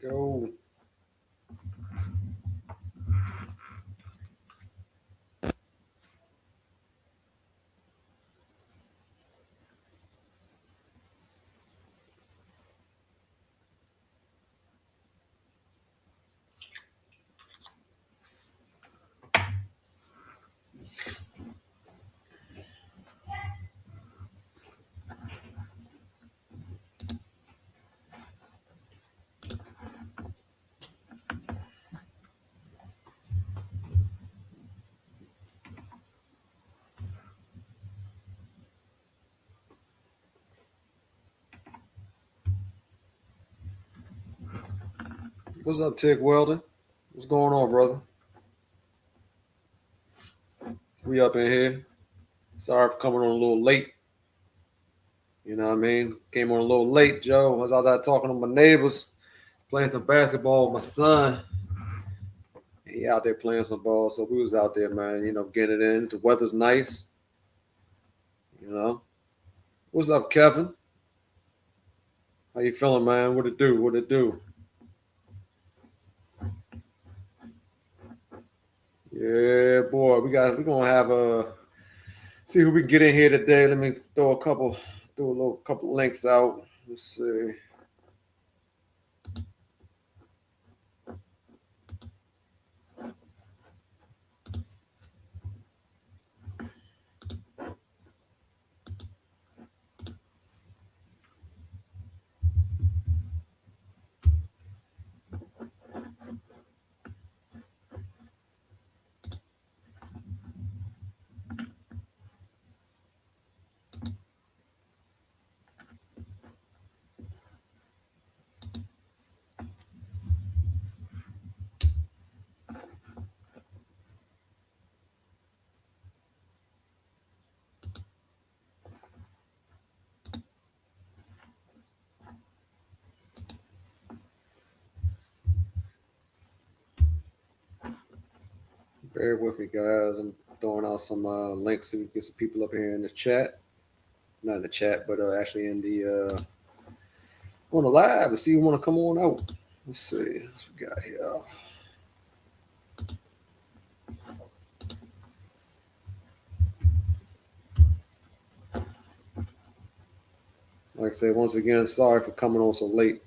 Go. What's up, Tick Weldon? What's going on, brother? We up in here. Sorry for coming on a little late. You know what I mean? Came on a little late, Joe. I was out there talking to my neighbors, playing some basketball with my son. He out there playing some ball, so we was out there, man. Getting it in. The weather's nice. You know. What's up, Kevin? How you feeling, man? What it do? What it do? Yeah, boy. We're gonna have see who we can get in here today. Let me throw a couple links out. Let's see. Bear with me, guys. I'm throwing out some links so we can get some people up here in the chat. Not in the chat, but actually in the on the live and see who want to come on out. Let's see what we got here. Like I said, once again, sorry for coming on so late.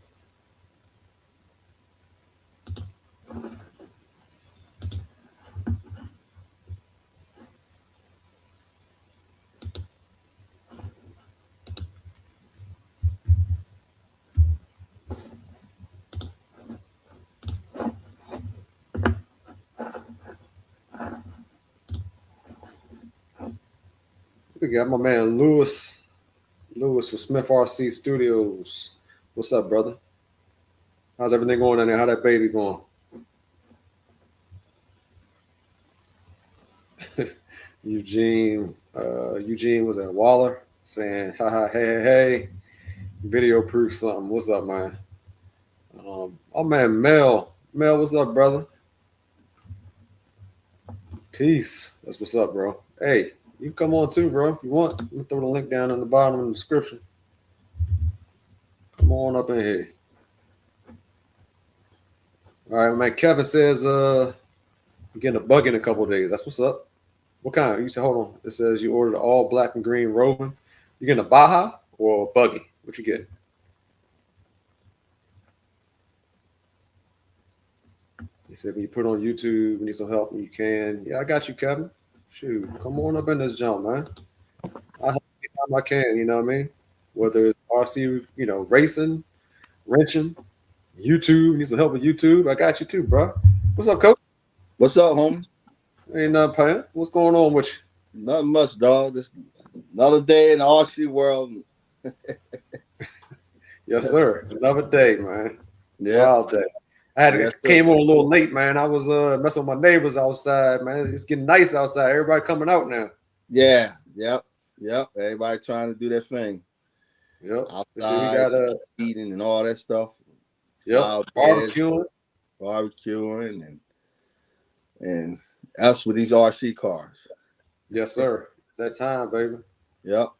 We got my man Lewis with Smith RC Studios. What's up, brother? How's everything going in there? How that baby going? Eugene was at Waller saying, "Ha hey, video proof something." What's up, man? Oh man, Mel, what's up, brother? Peace. That's what's up, bro. Hey, you can come on too, bro, if you want. Let me throw the link down in the bottom of the description. Come on up in here. All right, man. Kevin says, "You're getting a bug in a couple of days." That's what's up. What kind? You said, hold on. It says you ordered all black and green Roving. You getting a Baja or a buggy? What you getting? He said, when you put on YouTube, you need some help, you can. Yeah, I got you, Kevin. Shoot, come on up in this jump, man. I help anytime I can, you know what I mean? Whether it's RC, racing, wrenching, YouTube, you need some help with YouTube, I got you too, bro. What's up, coach? What's up, homie? Ain't nothing, paying. What's going on with you? Nothing much, dog. This another day in the RC world. Yes, sir. Another day, man. Yeah. Wild day. Came on a little late, man. I was messing with my neighbors outside, man. It's getting nice outside. Everybody coming out now. Yeah. Yep. Everybody trying to do their thing. Yep. Outside, we got eating and all that stuff. Yep. Barbecuing and us with these RC cars. Yes, sir. It's that time, baby. Yep.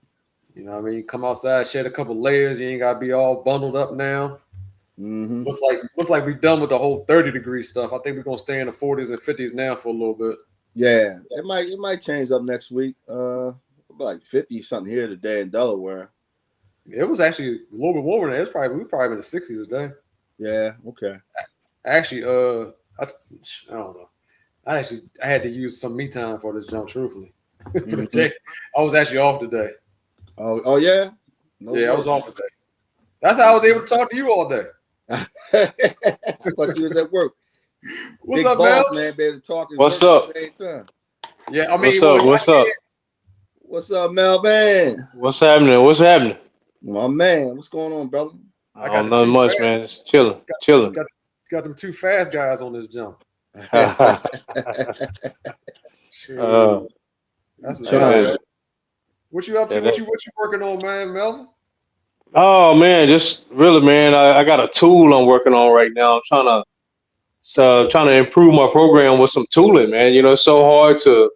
You know what I mean? You come outside, shed a couple layers. You ain't got to be all bundled up now. Mm-hmm. Looks like we done with the whole 30-degree stuff. I think we're gonna stay in the 40s and 50s now for a little bit. Yeah, it might change up next week. Like 50 something here today in Delaware. It was actually a little bit warmer than that. We probably in the 60s today. Yeah. Okay. Actually, I don't know. I had to use some me time for this jump. Truthfully, for the day, I was actually off today. Oh yeah. I was off today. That's how I was able to talk to you all day. I thought you was at work. What's Big up, boss, Mel? man? Better talk. What's up? At the same time. Yeah, I mean, What's up? What's up, Melvin? What's happening? What's happening? My man, what's going on, brother? I got nothing much, man. Just chilling. Got them two fast guys on this jump. Sure. That's what's up. What you up to? What you working on, man, Melvin? Oh man, just really, man. I got a tool I'm working on right now. I'm trying to improve my program with some tooling, man. You know, it's so hard to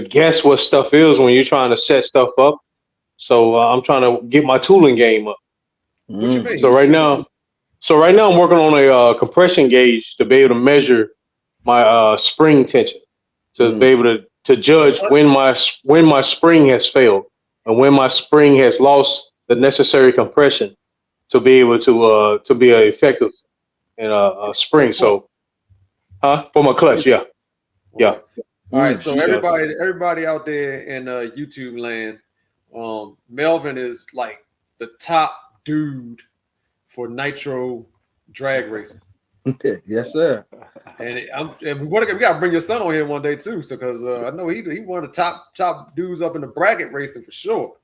guess what stuff is when you're trying to set stuff up. So I'm trying to get my tooling game up. What you mean? So right now I'm working on a compression gauge to be able to measure my spring tension, to be able to judge when my spring has failed and when my spring has lost the necessary compression to be able to be effective in a spring. So, for my clutch, yeah. All right, so everybody out there in YouTube land, Melvin is like the top dude for Nitro drag racing. Yes, sir. And we gotta bring your son on here one day too, so because I know he one of the top dudes up in the bracket racing for sure.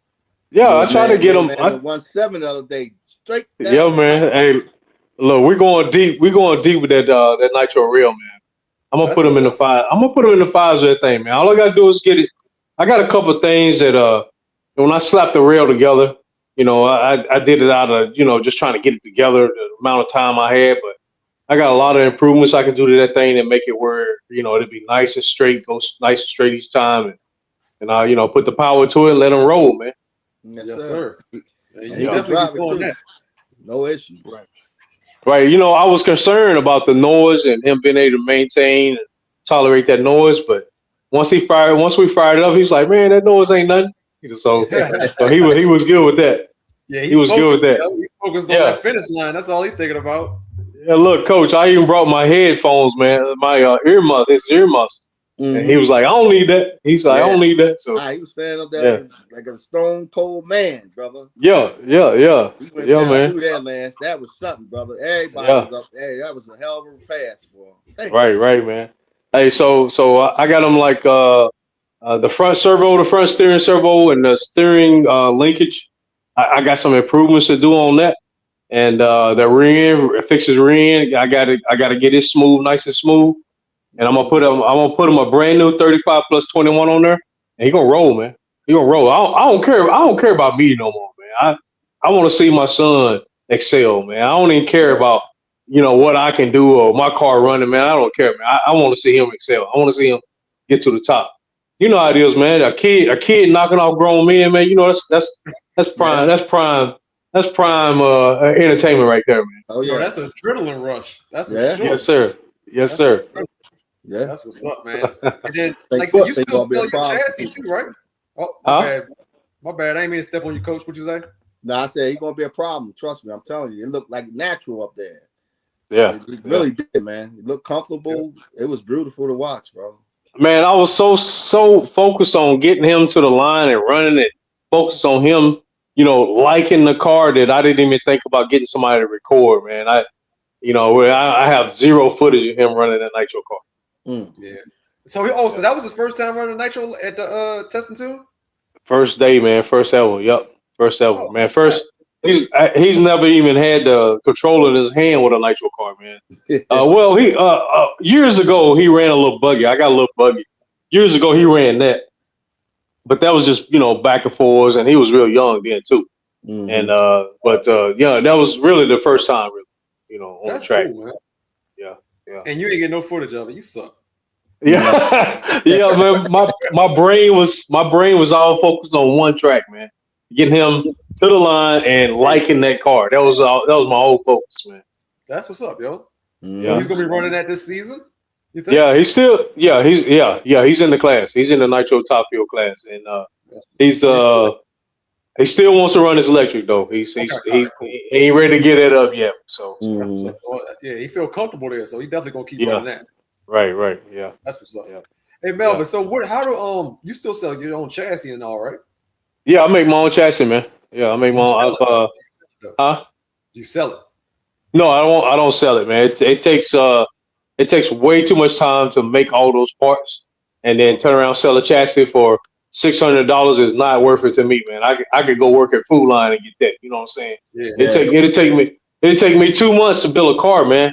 Yeah, I try to get him. I 1-7 the other day, straight down. Yeah, man. Hey, look, we're going deep. We're going deep with that Nitro reel, man. I'm gonna put him in the five. I'm gonna put him in the fives of that thing, man. All I gotta do is get it. I got a couple of things that when I slapped the rail together, you know, I did it out of, you know, just trying to get it together, the amount of time I had, but I got a lot of improvements I can do to that thing and make it where, you know, it'll be nice and straight, go nice and straight each time, and I, you know, put the power to it, and let them roll, man. Yes, sir. You definitely doing that. No issues. Right. You know, I was concerned about the noise and him being able to maintain and tolerate that noise, but once we fired it up, he's like, man, that noise ain't nothing. So he was good with that. Yeah, he was good with that. He focused on that finish line. That's all he's thinking about. Yeah, look, Coach, I even brought my headphones, man, my his earmuffs. And he was like, I don't need that. He's like, I don't need that. So he was standing up there like a stone cold man, brother. Yeah. He went down man. Through that, Lance. That was something, brother. Everybody was up. Hey, that was a hell of a pass, boy. Hey. Right, man. Hey, so I got them like the front servo, the front steering servo, and the steering linkage. I got some improvements to do on that. And the rear end, fixes rear end. I gotta get it smooth, nice and smooth. And I'm gonna put him a brand new 35 plus 21 on there, and he gonna roll, man. He gonna roll. I don't care about me no more, man. I want to see my son excel, man. I don't even care about, you know, what I can do or my car running, man. I don't care, man. I want to see him excel. I want to see him get to the top. You know how it is, man. A kid knocking off grown men, man. You know that's prime. That's prime entertainment right there, man. Oh yeah, that's an adrenaline rush. That's for sure. Yes, sir. Yes, sir. Yeah, that's what's up, man. And then, like, so you still sell your chassis too, right? Oh, my bad. I ain't mean to step on you, Coach. What you say? No, I said he's gonna be a problem. Trust me, I'm telling you. It looked like natural up there. Yeah, it really did, man. It looked comfortable. Yeah. It was beautiful to watch, bro. Man, I was so focused on getting him to the line and running it. Focused on him, you know, liking the car that I didn't even think about getting somebody to record, man. I have zero footage of him running that Nitro car. Yeah. So that was his first time running Nitro at the testing too? First day, man. First ever. Yep. First ever, man. First. He's never even had the controller in his hand with a Nitro car, man. Well, he years ago he ran a little buggy. I got a little buggy. Years ago he ran that, but that was just, you know, back and forth, and he was real young then too. And yeah, that was really the first time, really, you know, on the track. Cool, man. Yeah. And you ain't get no footage of it. You suck. Yeah, yeah, man. My brain was all focused on one track, man. getting him to the line and liking that car. That was my whole focus, man. That's what's up, yo. So Yeah. he's gonna be running that this season. You think? Yeah, he's in the class. He's in the Nitro Top Fuel class, and he's So he still wants to run his electric though. okay, all right, cool. He ain't ready to get it up yet. So That's what's up. Well, yeah, he feel comfortable there, so he definitely gonna keep yeah, running that. right, yeah, That's what's up. yeah, Hey Melvin, yeah. so what? How do you still sell your own chassis and all, right? Yeah, I make my own chassis, man. Yeah, I make Do my you own. sell it? Huh? Do you sell it? No, I don't sell it, man. It takes way too much time to make all those parts and then Okay. turn around and sell a chassis for $600 is not worth it to me, man. I could go work at Food Line and get that. You know what I'm saying? Yeah. Yeah. It'd take me 2 months to build a car, man,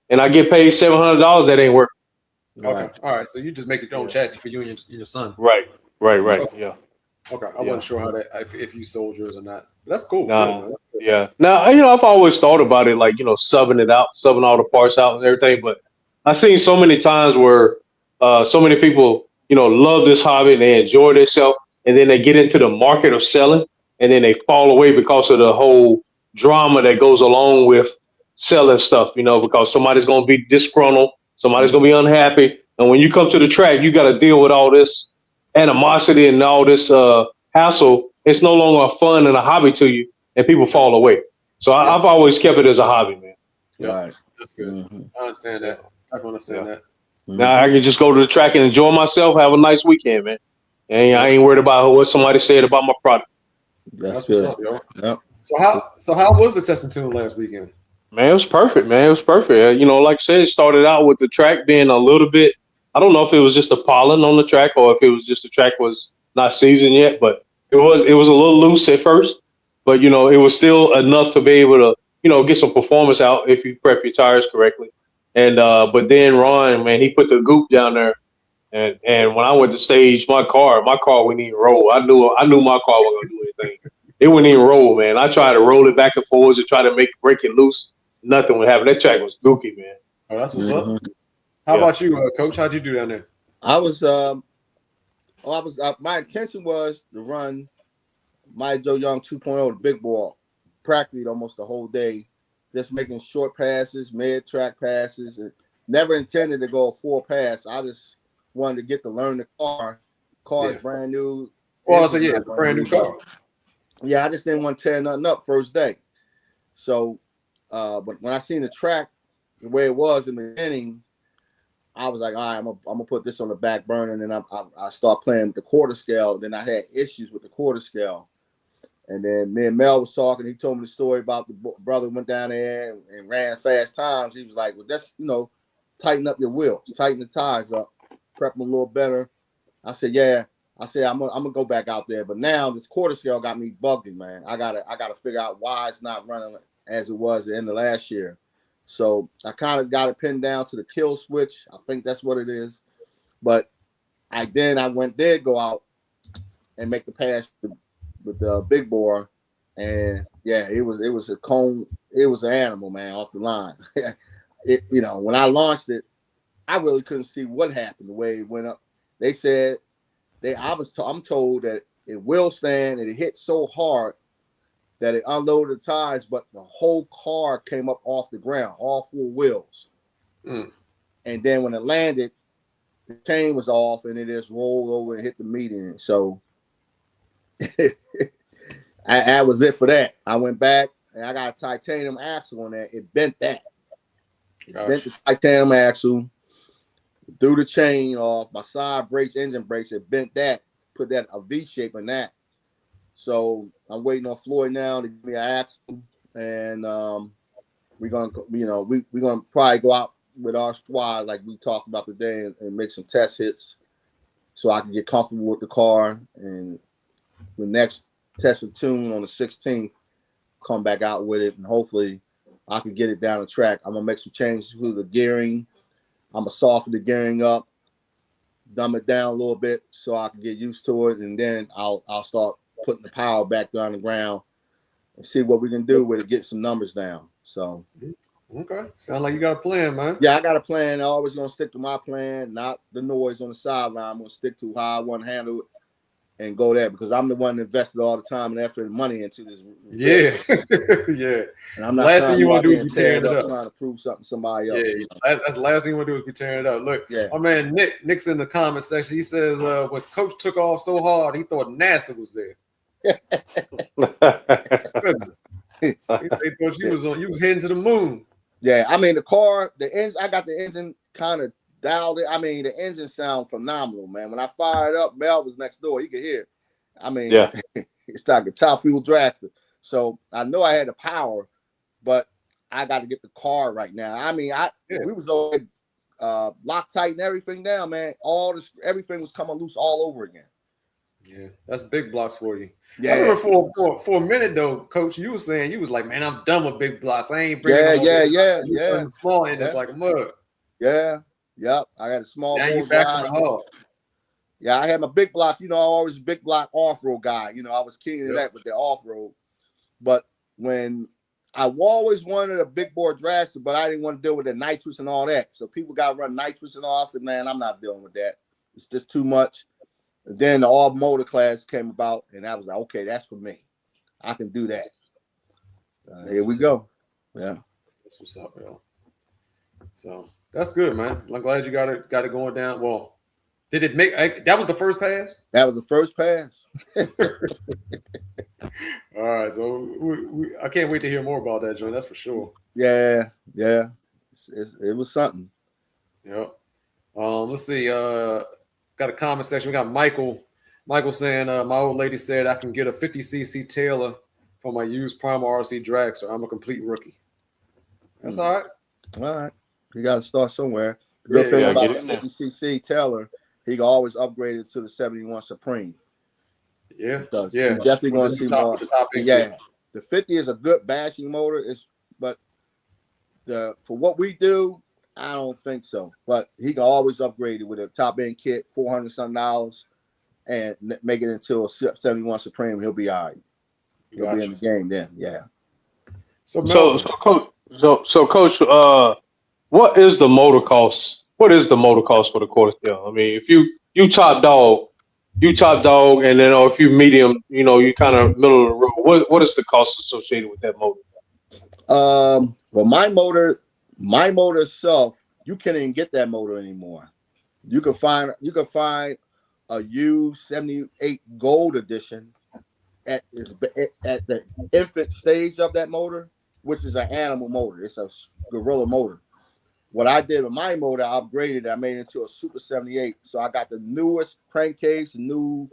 and I get paid $700. That ain't worth Okay. Right. All right. So you just make your own it. chassis for you and your son. Yeah. Right. Okay. Yeah. Okay. I Yeah. wasn't sure how that if you sold yours or not. But that's cool. Nah. Good, man. That's good. Yeah. Now, I've always thought about it like, subbing it out, subbing all the parts out and everything. But I've seen so many times where so many people, love this hobby and they enjoy themselves. And then they get into the market of selling and then they fall away because of the whole drama that goes along with selling stuff, because somebody's going to be disgruntled, somebody's going to be unhappy. And when you come to the track, you got to deal with all this animosity and all this hassle. It's no longer a fun and a hobby to you and people fall away. So Yeah. I've always kept it as a hobby, man. Yeah. Right. That's good. Mm-hmm. I understand that. I can understand that. Now I can just go to the track and enjoy myself, have a nice weekend, man. And Yeah. I ain't worried about what somebody said about my product. That's What's good. up, yo. Yep. So how was the testing tune last weekend? Man, it was perfect, man. It was perfect. Like I said, it started out with the track being a little bit, I don't know if it was just the pollen on the track or if it was just the track was not seasoned yet, but it was a little loose at first. But it was still enough to be able to, get some performance out if you prep your tires correctly. And but then Ron, man, he put the goop down there. And when I went to stage my car wouldn't even roll. I knew my car wasn't gonna do anything. It wouldn't even roll, man. I tried to roll it back and forwards and try to break it loose. Nothing would happen. That track was gooky, man. Oh, that's what's Mhm. up. How Yeah. about you, Coach? How'd you do down there? I was my intention was to run my Joe Young 2.0, the big ball, practically almost the whole day, just making short passes, mid-track passes, and never intended to go a full pass. I just wanted to get to learn the car. Car's Yeah. brand new. Well, I said, yeah, it's a brand new car. Yeah, I just didn't want to tear nothing up first day. So, but when I seen the track the way it was in the beginning, I was like, all right, I'm gonna put this on the back burner, and then I start playing with the quarter scale. Then I had issues with the quarter scale, and then me and Mel was talking. He told me the story about the brother went down there and ran fast times. He was like, well, just tighten up your wheels, tighten the tires up, prep them a little better. I said, yeah. I said, I'm gonna go back out there, but now this quarter scale got me bugging, man. I gotta figure out why it's not running as it was at the end of last year. So I kind of got it pinned down to the kill switch. I think that's what it is. But I did go out and make the pass with the big bore, and yeah, it was a cone. It was an animal, man, off the line. When I launched it, I really couldn't see what happened the way it went up. They said I'm told that it will stand and it hit so hard that it unloaded the tires, but the whole car came up off the ground, all four wheels. Mm. And then when it landed, the chain was off and it just rolled over and hit the median. So I was it for that. I went back and I got a titanium axle on there. It bent that. Bent the titanium axle, threw the chain off. My side brakes, engine brakes, it bent that, put that a V shape in that. So I'm waiting on Floyd now to give me an axle, and we're gonna probably go out with our squad like we talked about today and make some test hits, so I can get comfortable with the car. And the next test of tune on the 16th, come back out with it, and hopefully I can get it down the track. I'm gonna make some changes to the gearing. I'm gonna soften the gearing up, dumb it down a little bit so I can get used to it, and then I'll start putting the power back down the ground and see what we can do with it, get some numbers down. So Okay. Sound like you got a plan, man. yeah, I got a plan. I'm always gonna stick to my plan, not the noise on the sideline. I'm gonna stick to how I want to handle it and go there because I'm the one that invested all the time and effort and money into this. Yeah, yeah. And I'm not Last trying thing you want to do to is be tearing it up. trying to prove something to somebody else. Yeah, that's the last thing you want to do is be tearing it up. Look, my man Nick's in the comment section. He says when Coach took off so hard, he thought NASA was there. Goodness. He thought you was heading to the moon. Yeah, I mean the engine. I got the engine kind of dialed it. I mean the engine sound phenomenal, man. When I fired up, Mel was next door. You could hear it. I mean, it's like a top fuel dragster. So I know I had the power, but I got to get the car right now. I mean, we was already Loctite and everything down, man. Everything was coming loose all over again. Yeah, that's big blocks for you. Yeah, I remember for a minute though, Coach, you were saying you was like, man, I'm done with big blocks. I ain't bringing yeah. Small engines like a mug. Yeah, yep. I had a small. Now you back on the hard. Yeah, I had my big blocks. You know, I always a big block off-road guy. You know, I was king of that with the off-road. But when I always wanted a big bore dragster, but I didn't want to deal with the nitrous and all that. So people got to run nitrous and all. I said, man, I'm not dealing with that. It's just too much. And then the all motor class came about, and I was like, okay, that's for me. I can do that. Here we go. Yeah, that's what's up, yo. So that's good, man. I'm glad you got it going down. Well, did it make? That was the first pass. That was the first pass. All right, so I can't wait to hear more about that, Joe. That's for sure. Yeah. It was something. Yep. Let's see. Got a comment section. We got Michael. Michael saying, my old lady said I can get a 50cc Taylor for my used Primal RC dragster. I'm a complete rookie. That's all right. All right. You got to start somewhere. The good thing about the 50cc Taylor, he can always upgrade it to the 71 Supreme. Yeah. You're definitely going to see more. The 50 is a good bashing motor. But for what we do, I don't think so. But he can always upgrade it with a top end kit, $400-something, and make it into a 71 Supreme. He'll be all right. He'll be in the game then. Yeah. So Coach, what is the motor cost? What is the motor cost for the quarter scale? I mean, if you top dog, and then if you medium, you kind of middle of the road. What is the cost associated with that motor? Well, my motor itself, you can't even get that motor anymore. You can find a U78 Gold Edition at the infant stage of that motor, which is an animal motor. It's a gorilla motor. What I did with my motor, I upgraded it. I made it into a Super 78. So I got the newest crankcase, new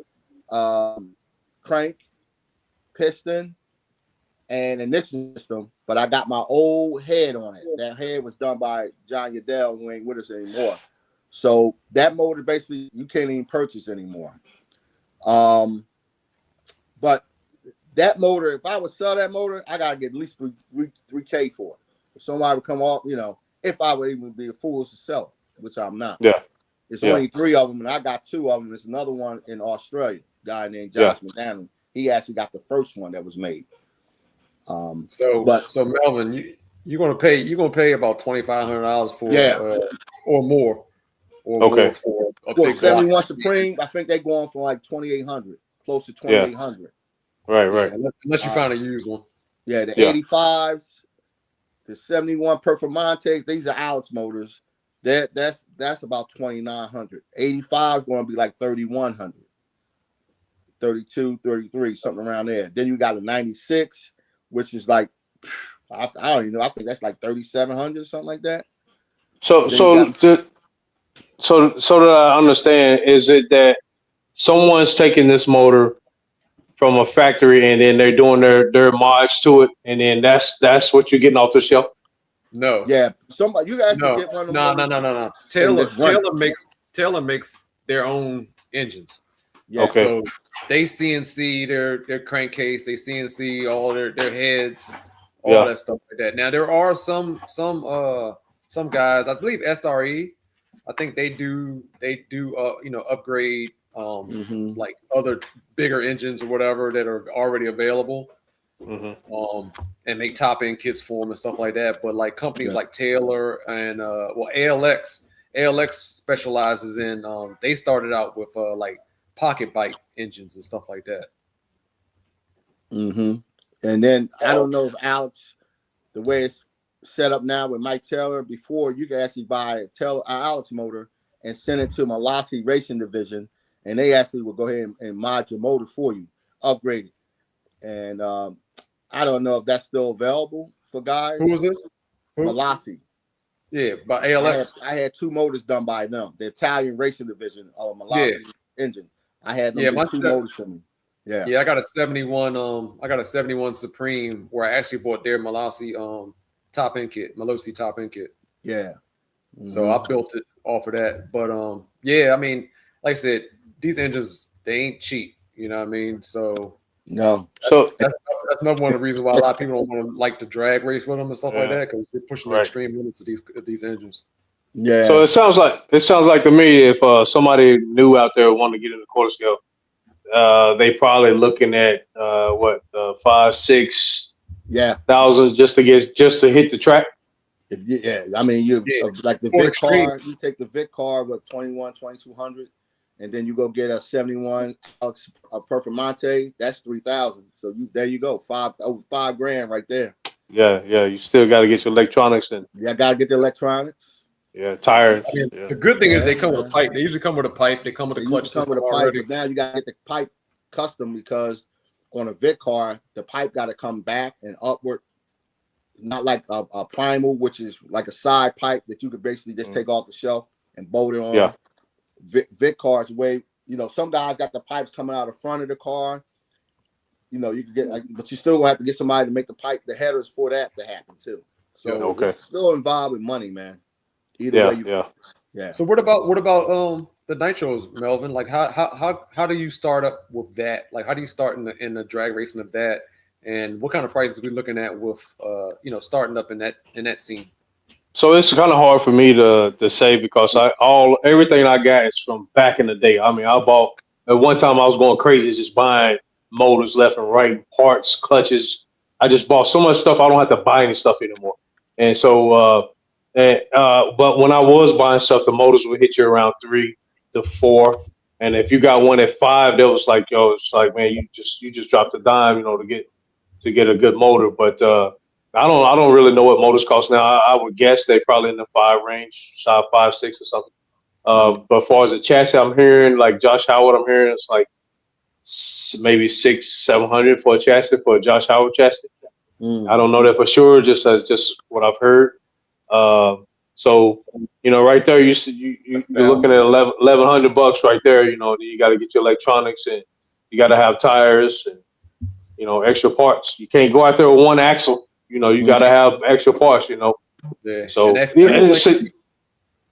crank, piston, and ignition system. But I got my old head on it. That head was done by John Yadell, who ain't with us anymore. So that motor basically you can't even purchase anymore. But that motor, if I would sell that motor, I gotta get at least $3K for it. If somebody would come off, if I would even be foolish to sell it, which I'm not. Yeah. It's only 3 of them, and I got 2 of them. There's another one in Australia, a guy named Josh McDaniel. He actually got the first one that was made. So Melvin, you're gonna pay about $2,500 for or more. More for a big 71 block. Supreme, I think they're going for like $2,800, close to $2,800. Right. Unless you find a used one. Yeah, the 85s, the 71 Performantes, these are Alex motors. That's about $2,900. 85 is going to be like $3,100. 32, 33, something around there. Then you got a 96, which is like, I don't even know. I think that's like $3,700, something like that. So that I understand, is it that someone's taking this motor from a factory and then they're doing their mods to it, and then that's what you're getting off the shelf? No. Yeah, somebody you guys can get one of them. No. Taylor makes their own engines. Yeah. Okay. So they CNC their crankcase, they CNC all their heads, all that stuff like that. Now there are some guys, I believe SRE, I think they do upgrade like other bigger engines or whatever that are already available. And make top end kits for them and stuff like that. But like companies like Taylor and ALX specializes in they started out with like pocket bite engines and stuff like that. Mm-hmm. And then I don't know if Alex, the way it's set up now with Mike Taylor, before you can actually buy a Alex motor and send it to Malasi Racing Division, and they actually will go ahead and mod your motor for you, upgrade it. And I don't know if that's still available for guys. Who was this? Who? Malasi. Yeah, by ALX. I had 2 motors done by them, the Italian Racing Division of Malasi engine. I had them do 2 motors for me. Yeah, I got a 71. I got a 71 Supreme where I actually bought their Malasi top end kit, Malossi top end kit. Yeah. Mm-hmm. So I built it off of that. But I mean, like I said, these engines, they ain't cheap. You know what I mean? So no. That's another one of the reasons why a lot of people don't want to like to drag race with them and stuff like that, because they're pushing the extreme limits of these engines. Yeah. So it sounds like to me, if somebody new out there wanted to get into quarter scale, they probably looking at 5-6 thousand just to hit the track. I mean, like the Vic car, you take the Vic car with 2200, and then you go get a 71 Alex Performante. That's 3,000. So there you go, over $5,000 right there. Yeah. You still got to get your electronics in. Yeah, got to get the electronics. Yeah, tires. I mean, the good thing is they come with a pipe. They usually come with a pipe. They come with a clutch system already. But now you got to get the pipe custom, because on a Vic car, the pipe got to come back and upward. Not like a primal, which is like a side pipe that you could basically just take off the shelf and bolt it on. Yeah. Vic cars some guys got the pipes coming out the front of the car. You could get, but you still gonna have to get somebody to make the headers for that to happen too. So it's still involved with money, man. Either way, yeah. So what about the nitros, Melvin? Like how do you start up with that? Like how do you start in the drag racing of that? And what kind of prices are we looking at with starting up in that scene? So it's kind of hard for me to say, because everything I got is from back in the day. I mean, I bought at one time, I was going crazy just buying motors left and right, parts, clutches. I just bought so much stuff I don't have to buy any stuff anymore. And so but when I was buying stuff, the motors would hit you around 3 to 4. And if you got one at 5, that was like, it's like, man, you just dropped a dime, to get a good motor. But I don't really know what motors cost now. I would guess they probably in the 5 range, 5, 6 or something. But as far as the chassis, I'm hearing like Josh Howard. I'm hearing it's like maybe 600-700 for a chassis, for a Josh Howard chassis. I don't know that for sure. Just what I've heard. So right there, you're looking at $1,100 right there. You got to get your electronics, and you got to have tires and extra parts. You can't go out there with one axle. You got to have extra parts. Yeah. So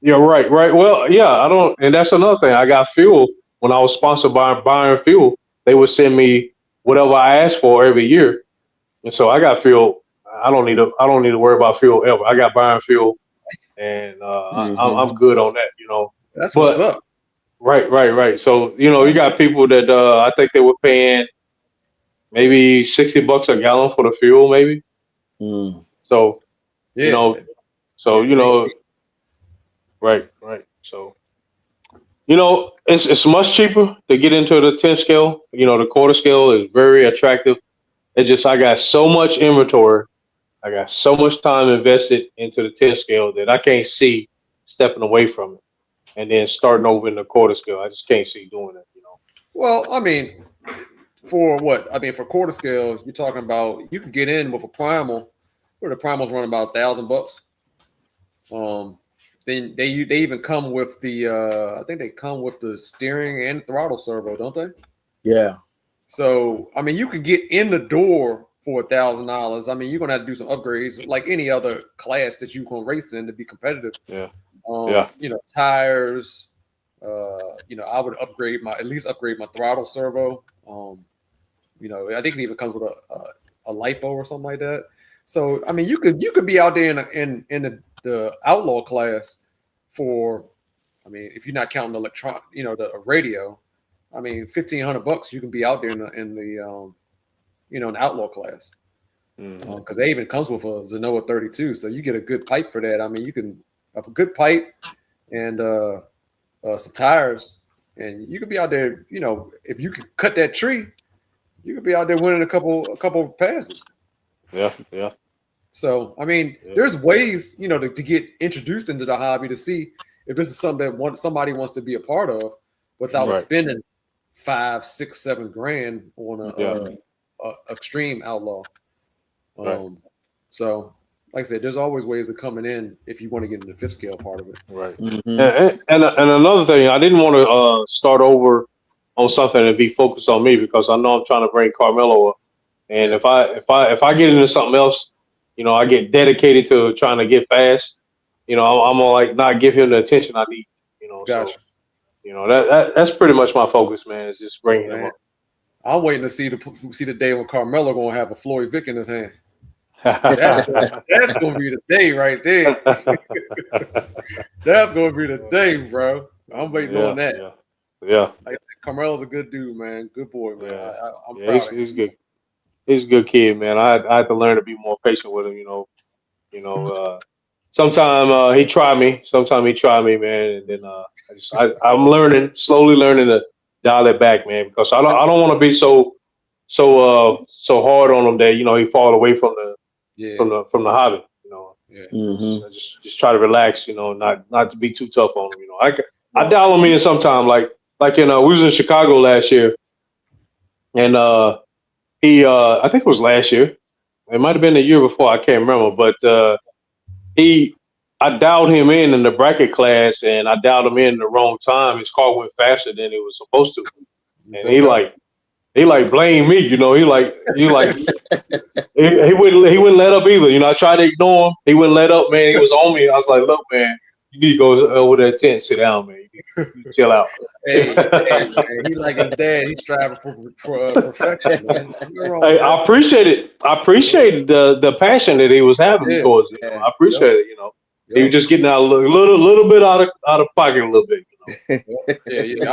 yeah, right. Well, yeah, I don't, and that's another thing. I got fuel. When I was sponsored by Buying Fuel, they would send me whatever I asked for every year, and so I got fuel. I don't need to worry about fuel ever. I got Buying Fuel, and I'm good on that. That's what's up. Right. So you got people that I think they were paying maybe $60 a gallon for the fuel, maybe. So right. So it's much cheaper to get into the 10 scale. The quarter scale is very attractive. It's just I got so much inventory. I got so much time invested into the 10 scale that I can't see stepping away from it and then starting over in the quarter scale. I just can't see doing it. Well, I mean, for quarter scale, you're talking about you can get in with a primal, where the primals run about $1,000. Then they even come with the I think they come with the steering and throttle servo, don't they? Yeah. So I mean, you could get in the door for $1,000. I mean, you're gonna have to do some upgrades like any other class that you can race in to be competitive. Yeah. Tires. I would at least upgrade my throttle servo. I think it even comes with a lipo or something like that. So I mean, you could be out there in the outlaw class for, I mean, if you're not counting the the radio, I mean, $1,500 you can be out there in the outlaw class, because they even comes with a Zenoa 32, so you get a good pipe for that. I mean, you can have a good pipe and some tires. and you could be out there. You know, if you could cut that tree, you could be out there winning a couple of passes. Yeah, yeah. So I mean, there's ways, you know, to get introduced into the hobby to see if this is something that somebody wants to be a part of without spending $5, $6, $7 grand on a extreme outlaw. So, like I said, there's always ways of coming in if you want to get into the fifth scale part of it. Right. And another thing, I didn't want to start over on something and be focused on me because I know I'm trying to bring Carmelo up. And if I get into something else, you know, I get dedicated to trying to get fast. You know, I'm gonna like not give him the attention I need. You know, Gotcha. So you know that's pretty much my focus, man. Is just bringing him up. I'm waiting to see the day when Carmelo gonna have a Floyd Vick in his hand. That's gonna be the day right there. That's gonna be the day, bro. I'm waiting on that. Yeah. Like, Carmelo's a good dude, man. Good boy, man. I'm proud of him. He's good. He's a good kid, man. I had to learn to be more patient with him. Sometimes he tried me. Sometimes he tried me, man. And then I'm slowly learning to dial it back, man, because I don't want to be so hard on him that he fall away from the hobby. I just try to relax, not to be too tough on him. I dial him in sometime, like we was in Chicago last year, and he I think it was last year. It might have been the year before. I can't remember, but I dialed him in the bracket class, and I dialed him in the wrong time. His car went faster than it was supposed to, and he blamed me. He wouldn't let up either. I tried to ignore him. He wouldn't let up, man. He was on me. I was like, look, man, you need to go over that tent, sit down, man. You chill out. Hey, he like his dad. He's striving for perfection, man. Hey, I appreciate it. I appreciated the passion that he was having towards it. I appreciate it. He was just getting out a little bit out of pocket a little bit. I feel you. Keep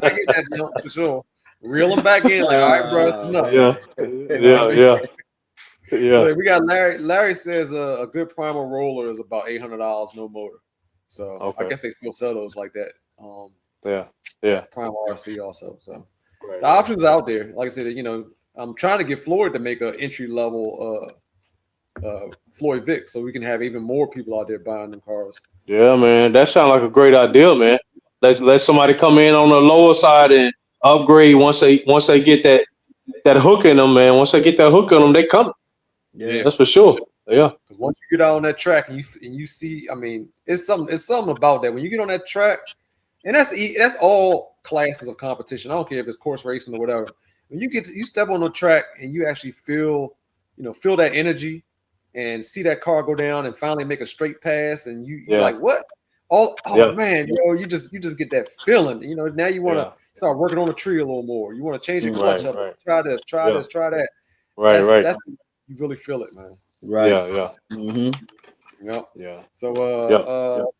back in that jump for sure. Reel him back in. Like, all right, bro. Yeah. Look, we got Larry. Larry says a good primal roller is about $800, no motor. So I guess they still sell those like that. Primal RC also. So the options out there. Like I said, I'm trying to get Floyd to make an entry level Floyd Vick, so we can have even more people out there buying them cars. Yeah, man, that sounds like a great idea, man. Let somebody come in on the lower side and upgrade once they get that hook in them, man. Once they get that hook on them, they come. Yeah, that's for sure. Yeah, because once you get out on that track and you see, I mean, it's something about that when you get on that track, and that's all classes of competition. I don't care if it's course racing or whatever. When you step on the track and you actually feel that energy and see that car go down and finally make a straight pass, and you're like, what? Man, you just get that feeling. Now you want to start working on the tree a little more. You want to change your clutch up. Try this, try that. That's you really feel it, man. Right. Yeah. Mm-hmm. Yep. Yeah. So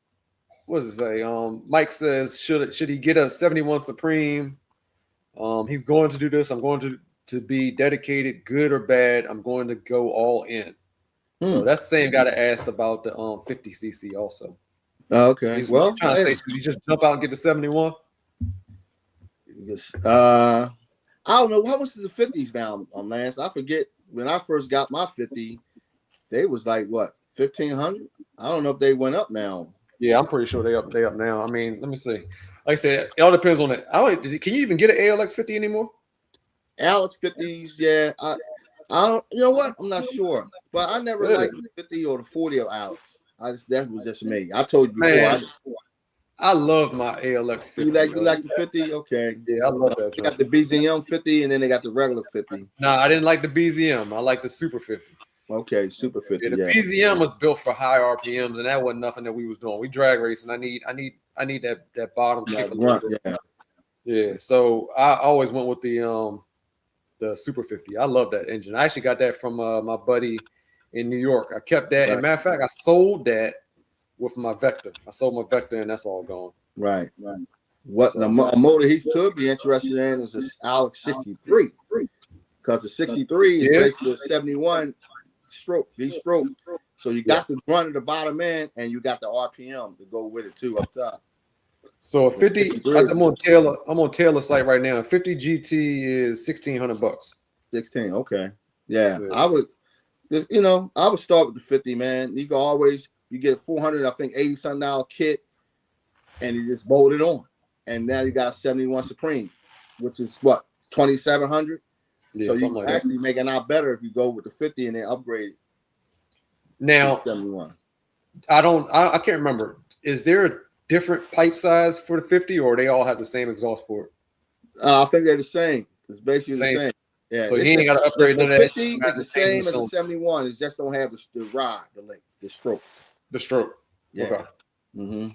what does it say? Mike says, should he get a 71 Supreme? He's going to do this. I'm going to be dedicated, good or bad. I'm going to go all in. So that's the same guy that asked about the 50cc also. Okay. He's trying to say, should he just jump out and get the 71? I don't know. How much is the 50s now, Lance? I forget. When I first got my 50, they was like what, 1,500? I don't know if they went up now. Yeah, I'm pretty sure they up now. I mean, let me see. Like I said, it all depends on it. Can you even get an ALX 50 anymore? ALX 50s, yeah. I don't. You know what? I'm not sure, but I never liked the 50 or the 40 of Alex. That was just me. I told you before. I love my ALX 50. You like the 50? Okay. Yeah, I love that. They got the BZM 50 and then they got the regular 50. Nah, I didn't like the BZM. I like the Super 50. Okay, Super 50. Yeah, the BZM was built for high RPMs, and that wasn't nothing that we was doing. We drag racing. I need that bottom kick a little bit. Yeah. So I always went with the Super 50. I love that engine. I actually got that from my buddy in New York. I kept that. As a matter of fact, I sold that with my Vector. I sold my Vector, and that's all gone. Right. What a motor he could be interested in is this Alex 63, because the 63 is basically a 71 stroke. So you got the run at the bottom end, and you got the RPM to go with it too up top. So a 50, 53 I'm on Taylor. I'm on Taylor's site right now. 50 GT is $1,600. 16. Okay. Yeah, Yeah. I would. Just, you know, I would start with the 50, man. You can always you get a 400, I think $80-something kit, and you just bolt it on, and now you got 71 Supreme, which is what 2,700. Yeah, So you something like that. actually make it out better if you go with the 50 and then upgrade it Now, to 71. I can't remember. Is there a different pipe size for the 50, or they all have the same exhaust port? I think they're the same. It's basically Same. the same. Yeah. So he ain't got to upgrade the none of that. 50 is the same as the 71. It just don't have the rod, the length, the stroke. The stroke. Yeah. Okay. Mm-hmm.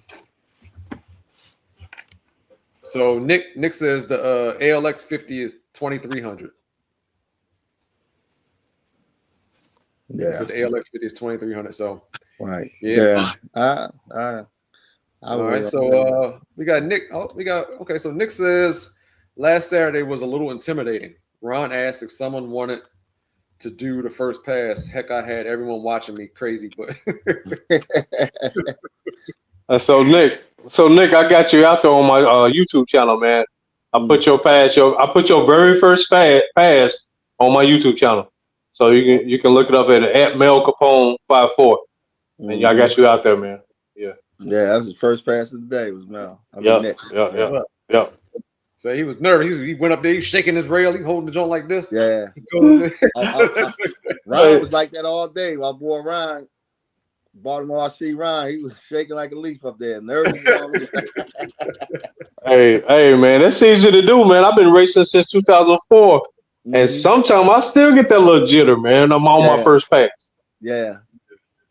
So Nick says the ALX 50 is 2,300. Yeah. So the ALX 50 is 2,300. So Right. yeah. All right. So we got Nick. Oh, okay. So Nick says last Saturday was a little intimidating. Ron asked if someone wanted to do the first pass. Heck, I had everyone watching me crazy, but So Nick, I got you out there on my YouTube channel, man. I put your very first pass on my YouTube channel, so you can look it up at Mel Capone 54, and I got you out there, man. Yeah. Yeah, that was the first pass of the day. Was Mel. Yeah. So he was nervous. He went up there, he's shaking his rail, he holding the joint like this. Yeah. Ryan was like that all day. My boy Ryan, Baltimore RC Ryan, he was shaking like a leaf up there, nervous. Hey, man, that's easy to do, man. I've been racing since 2004, and sometimes I still get that little jitter, man. I'm on my first pass. Yeah.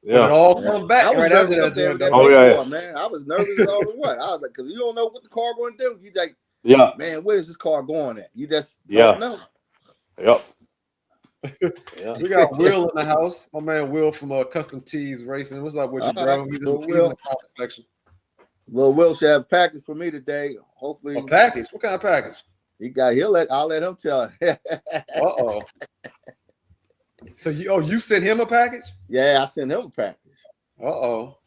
But it all comes back. I was right nervous after up there with that man. I was nervous all the way. I was like, because you don't know what the car going to do. You like, man, where is this car going at? You just don't know. Yep. We got Will in the house. My man Will from Custom Tees Racing. What's up with you, bro? He's in the comment section. Well, Will should have a package for me today. Hopefully, a package. What kind of package? I'll let him tell. Uh-oh. So you sent him a package? Yeah, I sent him a package. Uh-oh.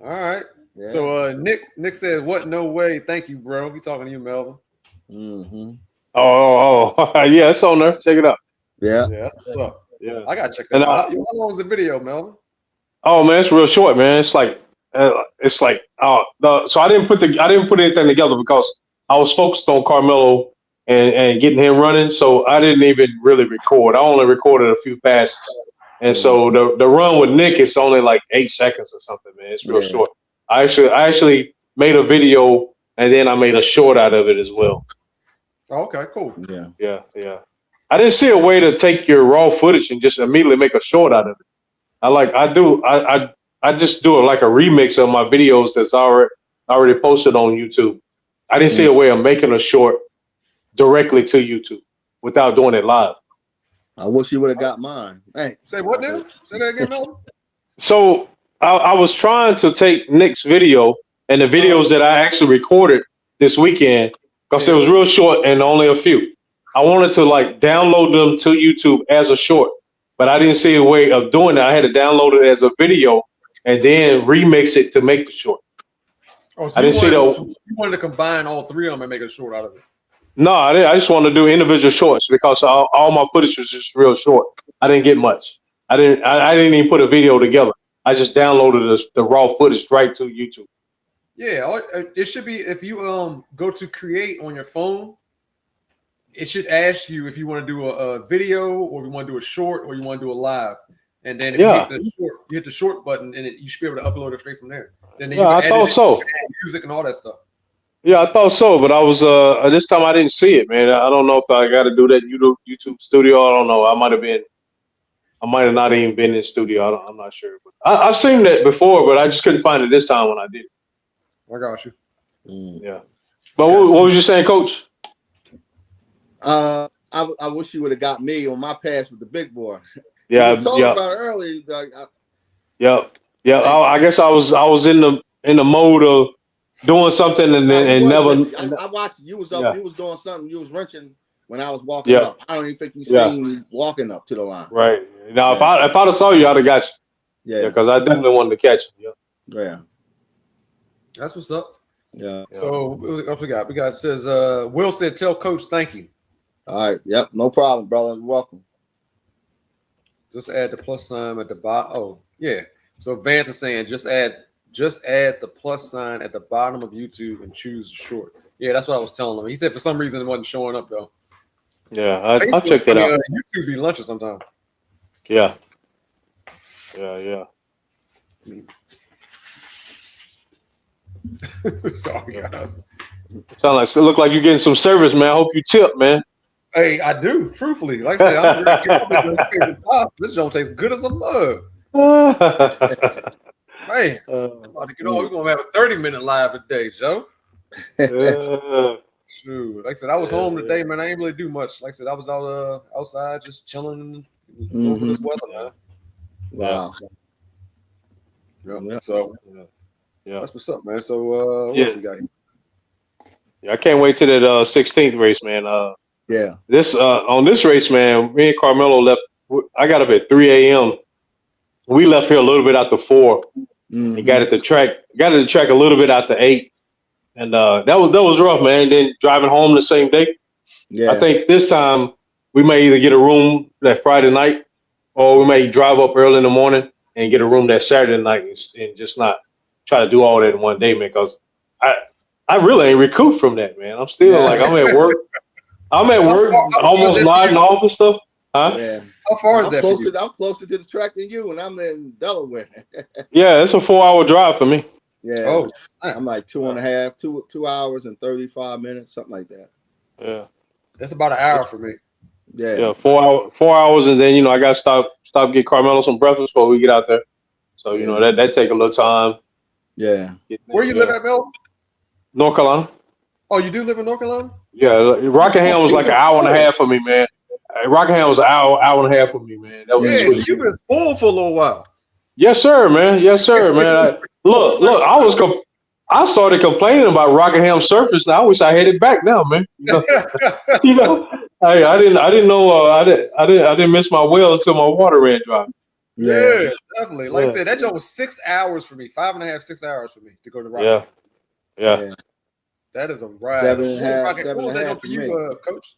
All right. Yeah. So Nick says, "What? No way. Thank you, bro." He talking to you, Melvin. Mm-hmm. Oh, yeah, it's on there. Check it out. Yeah. That's what's up. Yeah. I gotta check that out. How long was the video, Melvin? Oh man, it's real short, man. It's like so I didn't put anything together because I was focused on Carmelo and getting him running, so I didn't even really record. I only recorded a few passes, and so the run with Nick is only like 8 seconds or something, man. It's real short. I actually made a video and then I made a short out of it as well. Oh, okay, cool. Yeah. I didn't see a way to take your raw footage and just immediately make a short out of it. I just do it like a remix of my videos that's already posted on YouTube. I didn't see a way of making a short directly to YouTube without doing it live. I wish you would have got mine. Hey, say what now? Say that again, Melvin. So I was trying to take Nick's video and the videos that I actually recorded this weekend because it was real short and only a few. I wanted to like download them to YouTube as a short, but I didn't see a way of doing that. I had to download it as a video and then remix it to make the short. Oh, so you wanted to combine all three of them and make a short out of it? No, I just wanted to do individual shorts because all my footage was just real short. I didn't get much. I didn't even put a video together. I just downloaded the raw footage right to YouTube. Yeah, it should be if you go to create on your phone, it should ask you if you want to do a video or if you want to do a short or you want to do a live. And then if you hit the short button and you should be able to upload it straight from there. Then I thought so. Music and all that stuff. Yeah, I thought so, but I was this time I didn't see it, man. I don't know if I got to do that YouTube studio. I don't know. I might have not even been in studio. I'm not sure. But I've seen that before, but I just couldn't find it this time when I did. I got you. Yeah. But what was you saying, Coach? I wish you would have got me on my pass with the big boy. Yeah. We talked about it earlier. I guess I was in the mode of doing something and I watched you was up. You was doing something. You was wrenching when I was walking up. I don't even think you seen me walking up to the line. Right. Now, if I'd have saw you, I'd have got you. Yeah. Because I definitely wanted to catch you. Yeah. That's what's up. Yeah. So what we got? We got says Will said tell coach thank you. All right. Yep. No problem, brother. You're welcome. Just add the plus sign at the bottom. Oh, yeah. So Vance is saying just add the plus sign at the bottom of YouTube and choose the short. Yeah, that's what I was telling him. He said for some reason it wasn't showing up though. Yeah, I'll Facebook, check that out. YouTube be lunching sometimes. Yeah. Sorry, guys. It look like you're getting some service, man. I hope you tip, man. Hey, I do. Truthfully, like I said, I'm ready to get off this joint tastes good as a mug. Man, I'm about to get on. We're gonna have a 30-minute live today, Joe. Shoot, like I said, I was home today, man. I ain't really do much. Like I said, I was out outside just chilling over this weather, man. Wow. Yeah. So that's what's up, man. So what else we got here? Yeah, I can't wait till that 16th race, man. Yeah. This on this race, man, me and Carmelo left. I got up at 3 a.m. We left here a little bit after 4 and got at the track. Got at the track a little bit after 8, and that was rough, man. Then driving home the same day. Yeah. I think this time we may either get a room that Friday night, or we may drive up early in the morning and get a room that Saturday night and just not try to do all that in one day, man. Because I really ain't recouped from that, man. I'm still like I'm at work. I'm at work, almost nodding off and stuff. Huh? Yeah. How far is that for you? I'm closer to the track than you, and I'm in Delaware. Yeah, it's a 4-hour drive for me. Yeah. Oh, I'm like 2 hours and 35 minutes, something like that. Yeah. That's about an hour for me. Yeah. 4 hours, and then I got to stop get Carmelo some breakfast before we get out there. So that take a little time. Yeah. Where you live at, Mel? North Carolina. Oh, you do live in North Carolina? Yeah, Rockingham was like an hour and a half for me, man. Rockingham was an hour and a half for me, man. That was so you've been spoiled for a little while. Yes, sir, man. Yes, sir, man. Look, I started complaining about Rockingham surface. Now I wish I had it back now, man. Hey, I didn't know. I didn't miss my well until my water ran dry. Yeah, definitely. Like I said, that job was 6 hours for me. 5.5, 6 hours for me to go to Rockingham. Yeah. That is a ride. 7.5 What was that for you, Coach?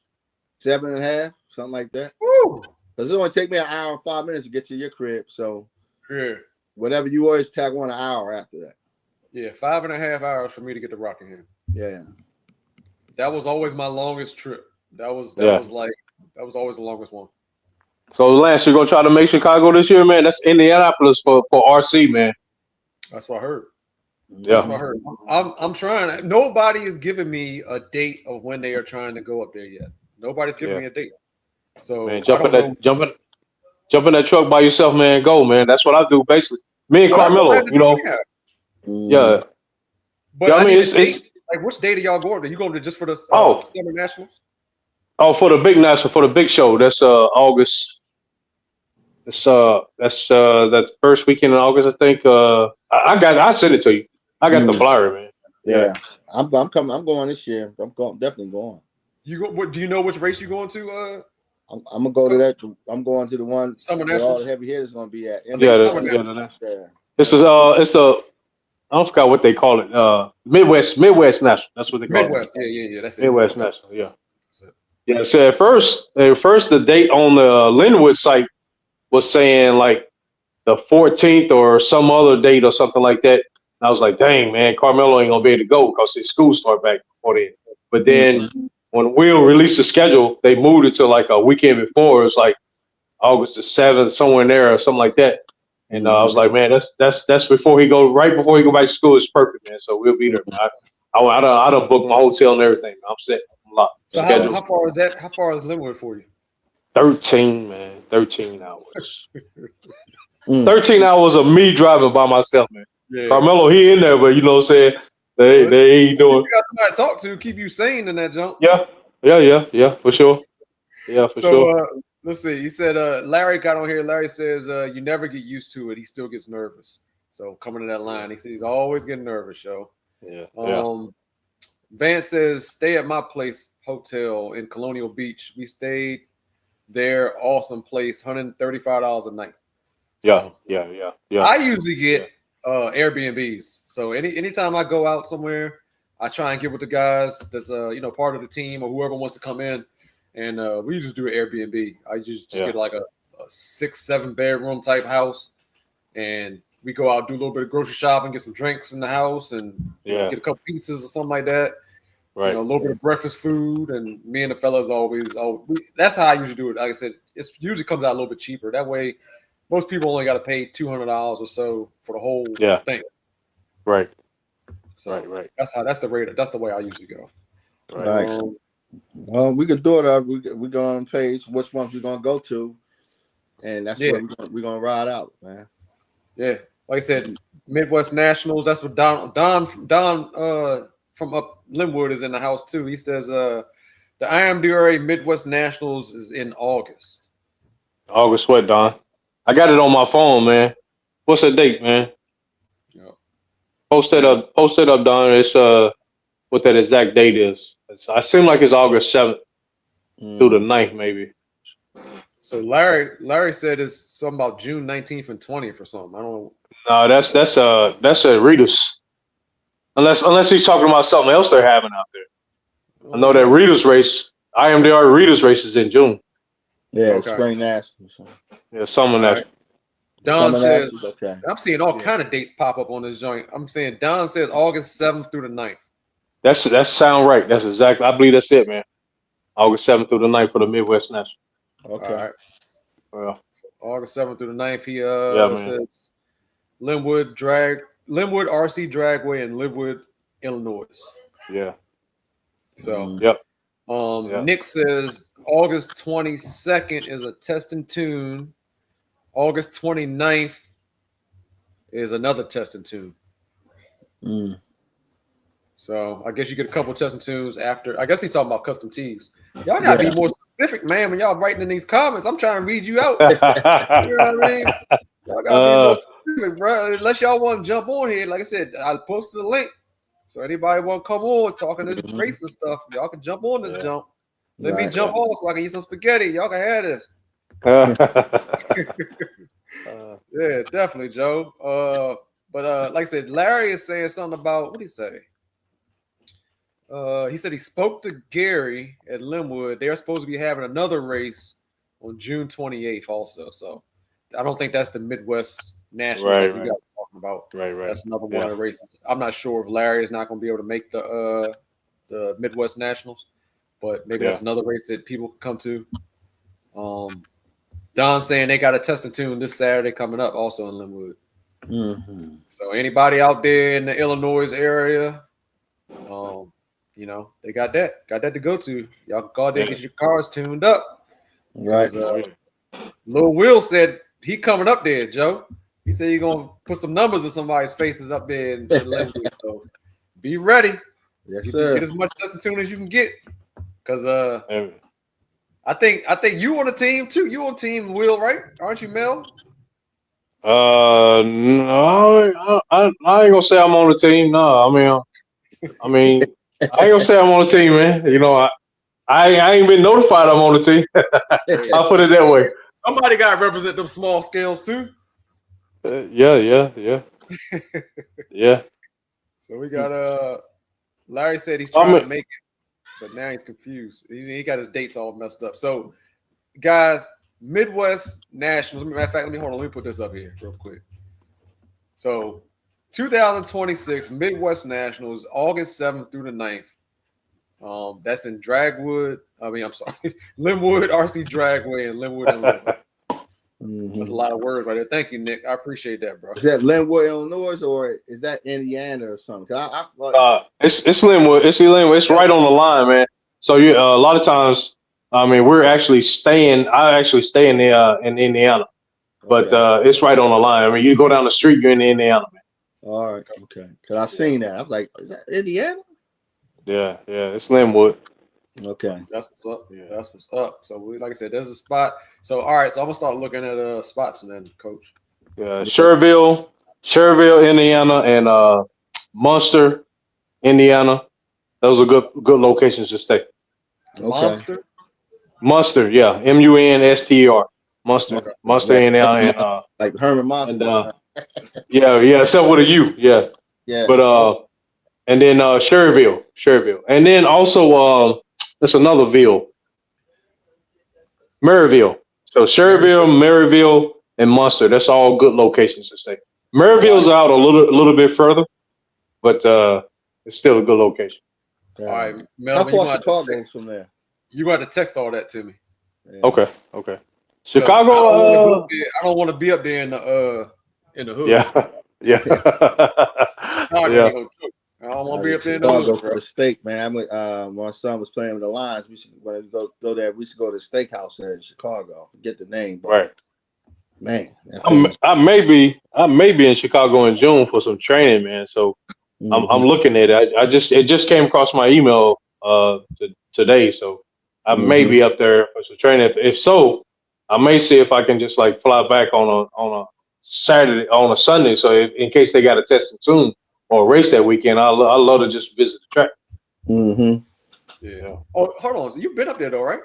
7.5, something like that. Woo! Because it only take me an hour and 5 minutes to get to your crib. So whatever you always tag on an hour after that. Yeah, 5.5 hours for me to get to Rockingham. Yeah. That was always my longest trip. That was always the longest one. So Lance, you're gonna try to make Chicago this year, man? That's Indianapolis for RC, man. That's what I heard. Yeah. That's what I heard. I'm trying. Nobody is giving me a date of when they are trying to go up there yet. Nobody's giving me a date. So man, jump in that truck by yourself, man. Go, man. That's what I do basically. Me and Carmelo, Yeah. But I mean, it's like which date are y'all going to? You going to just for the Summer Nationals? Oh, for the big national, for the big show. That's August. That's that first weekend in August, I think. I sent it to you. I got the flyer, man. Yeah. I'm coming. I'm going this year. Definitely going. Do you know which race you're going to? I'm gonna go to that. I'm going to the one Summer where Nationals. all the heavy hitters gonna be at. This is it's the I forgot what they call it. Midwest National. That's what they call Midwest. it. Yeah. That's Midwest National. Yeah. Yeah. So at first the date on the Lynwood site was saying like the 14th or some other date or something like that. And I was like, dang, man, Carmelo ain't gonna be able to go because his school start back before then. But then when Will released the schedule, they moved it to like a weekend before. It was like August the 7th, somewhere in there or something like that. And I was like, man, that's right before he go back to school. It's perfect, man. So we'll be there. I done booked my hotel and everything. I'm set. I'm locked. So how far is that? How far is Lynwood for you? 13, man. 13 hours. 13 hours of me driving by myself, man. Yeah. Carmelo, he in there, but you know what I'm saying? They ain't doing. You got somebody to talk to, keep you sane in that jump. Yeah, for sure. Yeah, for sure. Let's see. He said, Larry got on here. Larry says, you never get used to it. He still gets nervous. So coming to that line, he said he's always getting nervous, yo. Yeah. Vance says, stay at my place hotel in Colonial Beach. We stayed there. Awesome place. $135 a night. So, yeah. I usually get Airbnbs. So anytime I go out somewhere, I try and get with the guys that's part of the team or whoever wants to come in, and we just do an Airbnb. I just get like a 6-7 bedroom type house, and we go out, do a little bit of grocery shopping, get some drinks in the house, and get a couple pizzas or something like that. Right. A little bit of breakfast food, and me and the fellas that's how I usually do it. Like I said, it usually comes out a little bit cheaper. That way, most people only got to pay $200 or so for the whole thing. Right. So that's the rate. That's the way I usually go. Right. Well, we can do it. We go on page which ones we're gonna go to, and that's what we're gonna ride out, man. Yeah, like I said, Midwest Nationals. That's what Don from up Lynwood is in the house too. He says the IMDRA Midwest Nationals is in August. August what, Don? I got it on my phone, man. What's the date, man? Post that up, Don. It's what that exact date is. I seem like it's August 7th through the 9th, maybe. So Larry said it's something about June 19th and 20th or something. I don't know. No, that's a Readers. Unless he's talking about something else they're having out there. I know that Readers race, IMDR Readers race is in June. Yeah, Spring Nationals. Yeah, Summer Nationals. Don says, I'm seeing all kind of dates pop up on this joint. I'm saying Don says August 7th through the 9th. That sound right. That's exactly. I believe that's it, man. August 7th through the 9th for the Midwest National. Okay. All right. Well, August 7th through the 9th. He says Lynwood RC Dragway in Lynwood, Illinois. Yeah. So yep. Nick says August 22nd is a test and tune. August 29th is another test and tune. So I guess you get a couple test and tunes after. I guess he's talking about custom tees. Y'all gotta be more specific, man. When y'all writing in these comments, I'm trying to read you out. You know what I mean? Y'all gotta be more specific, bro. Unless y'all want to jump on here, like I said, I posted a link. So anybody want to come on talking this racing stuff, y'all can jump on this jump. Let me jump off so I can eat some spaghetti. Y'all can have this. Yeah, definitely, Joe. But like I said, Larry is saying something about what did he say? He said he spoke to Gary at Lynwood. They're supposed to be having another race on June 28th also. So I don't think that's the Midwest National that you guys are talking about. Right. That's another one of the races. I'm not sure if Larry is not going to be able to make the Midwest Nationals, but maybe that's another race that people can come to. Don saying they got a test and tune this Saturday coming up also in Lynwood. Mm-hmm. So anybody out there in the Illinois area, they got that to go to. Y'all can call there, get your cars tuned up. Right. Lil Will said he coming up there, Joe. He said he's gonna put some numbers of somebody's faces up there in Lynwood. So be ready. Yes, sir. Get as much test and tune as you can get. Cause I think you on the team too. You on team Will, right? Aren't you, Mel? No, I ain't gonna say I'm on the team. No, I mean, I ain't gonna say I'm on the team, man. You know, I ain't been notified I'm on the team. I'll put it that way. Somebody got to represent them small scales too. Yeah. Yeah. So we got Larry said he's trying to make it, but now he's confused. He got his dates all messed up. So, guys, Midwest Nationals. Matter of fact, let me put this up here real quick. So, 2026 Midwest Nationals, August 7th through the 9th. That's in Lynwood RC Dragway in Lynwood, Illinois. That's a lot of words right there. Thank you, Nick. I appreciate that, bro. Is that Lynwood, Illinois, or is that Indiana or something? It's Lynwood. It's Lynwood. It's right on the line, man. So a lot of times, I mean, I actually stay in Indiana, but it's right on the line. I mean, you go down the street, you're in Indiana, man. All right, okay. Because I seen that. I was like, is that Indiana? Yeah, it's Lynwood. Okay. That's what's up. Yeah, that's what's up. So like I said, there's a spot. So all right, so I'm gonna start looking at spots then, Coach. Yeah, Schererville, Indiana, and Munster, Indiana. Those are good locations to stay. Okay. Munster, yeah, Munster, Munster, Okay. Munster, Indiana, and like Herman Munster. yeah, except with a U, yeah. Yeah. But and then Sherryville, and then also there's another Ville, Maryville. So Sherryville, Maryville, and Munster. That's all good locations to stay. Maryville's out a little bit further, but it's still a good location. All right, How Melvin, far Chicago's from there? you got to text all that to me. Yeah. Okay. Chicago. I don't want to be up there in the hood. Yeah. Yeah. I don't want to be up there in the hood. Chicago for the steak, man. My son was playing with the Lions. We should go there. We should go to the steakhouse there in Chicago. Forget the name, but Right. man, I may be in Chicago in June for some training, man. So I'm looking at it. It just came across my email today, so I may be up there for some training. If so, I may see if I can just like fly back on a Saturday, on a Sunday. So in case they got a test and tune or a race that weekend, I love to just visit the track. Yeah. Oh, hold on. So you've been up there though, right?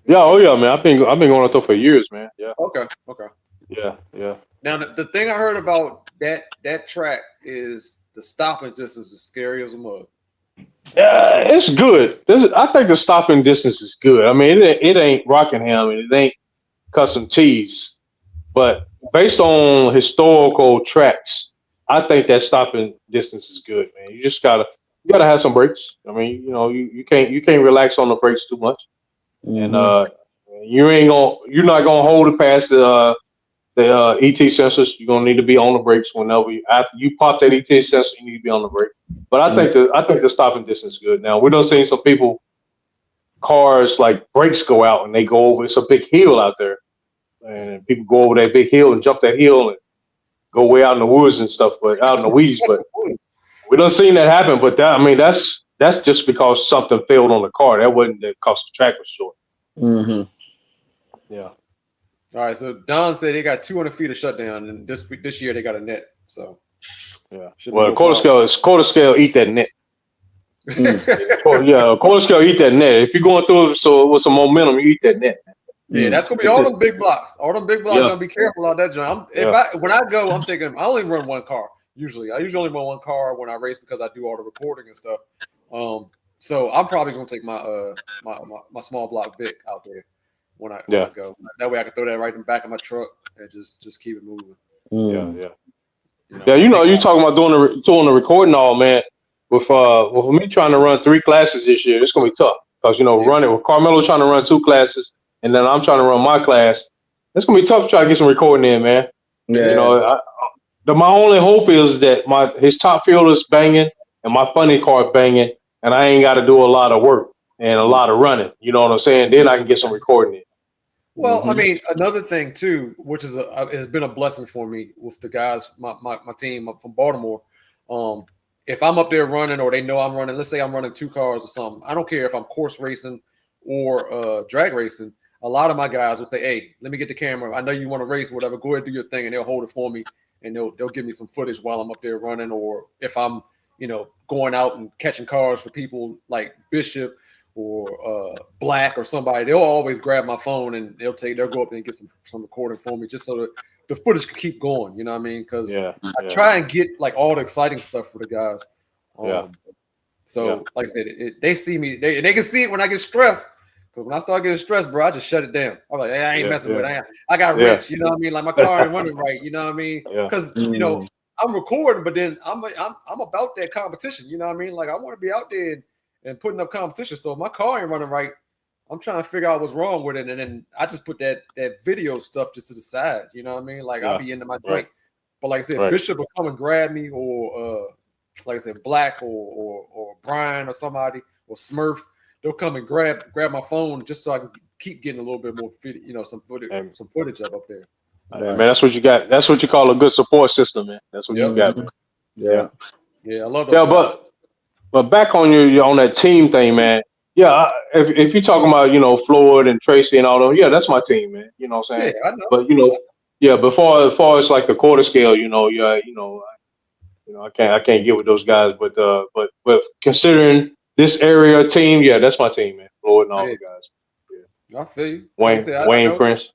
Yeah. Oh yeah, man. I've been going up there for years, man. Yeah. Okay. Yeah. Now the thing I heard about that track is the stopping distance is scary as a mug. Yeah, it's good. I think the stopping distance is good. I mean, it ain't Rockingham and it ain't Custom T's, but based on historical tracks, I think that stopping distance is good, man. You gotta have some brakes. I mean, you can't relax on the brakes too much, and you're not gonna hold it past the ET sensors. You're gonna need to be on the brakes after you pop that ET sensor. You need to be on the brake. But I think the stopping distance is good. Now we done seen some cars like brakes go out and they go over. It's a big hill out there, and people go over that big hill and jump that hill and go way out in the woods and stuff, but out in the weeds. But we done seen that happen. But that's just because something failed on the car. That wasn't because the track was short. Yeah. All right, so Don said they got 200 feet of shutdown, and this year they got a net. So yeah, well, quarter scale eat that net. Quarter scale eat that net. If you're going through it with some momentum, you eat that net. Yeah, that's gonna be all them big blocks. All them big blocks gonna be careful out that joint. When I go, I only run one car usually. I usually only run one car when I race because I do all the recording and stuff. So I'm probably gonna take my my small block Vic out there when I go. That way I can throw that right in the back of my truck and just keep it moving. Yeah. You talking about doing the recording all, man. With me trying to run 3 classes this year, it's gonna be tough because running with Carmelo trying to run 2 classes and then I'm trying to run my class. It's gonna be tough to try to get some recording in, man. Yeah. My only hope is that his top field is banging and my funny car banging, and I ain't got to do a lot of work and a lot of running. You know what I'm saying? Then I can get some recording in. Well, I mean, another thing too, which has been a blessing for me with the guys, my team up from Baltimore. If I'm up there running, or they know I'm running, let's say I'm running 2 cars or something. I don't care if I'm course racing or drag racing. A lot of my guys will say, "Hey, let me get the camera. I know you want to race, whatever. Go ahead, do your thing," and they'll hold it for me, and they'll give me some footage while I'm up there running, or if I'm going out and catching cars for people like Bishop or Black or somebody, they'll always grab my phone and they'll go up there and get some recording for me just so that the footage can keep going. You know what I mean? Because I try and get like all the exciting stuff for the guys. So like I said, they see me, they can see it when I get stressed. Because when I start getting stressed, bro, I just shut it down. I'm like, hey, I ain't messing with it. I got rich, you know what I mean? Like my car ain't running right, you know what I mean? Because I'm recording, but then I'm about that competition, you know what I mean? Like I want to be out there and putting up competition. So if my car ain't running right, I'm trying to figure out what's wrong with it, and then I just put that video stuff just to the side, you know what I mean? Like I'll be into my drink, but like I said, Bishop will come and grab me, or like I said, Black or Brian or somebody or Smurf. They'll come and grab my phone just so I can keep getting a little bit more some footage up there. Man, that's what you got. That's what you call a good support system, man. That's what you got, man. Yeah, I love those guys. But back on on that team thing, man. Yeah, if you're talking about Floyd and Tracy and all them, that's my team, man. You know what I'm saying? Yeah, I know. But before as far as like the quarter scale, I can't get with those guys. But considering this area team, that's my team, man. Floyd and all the guys. Yeah. I feel you. Wayne Prince.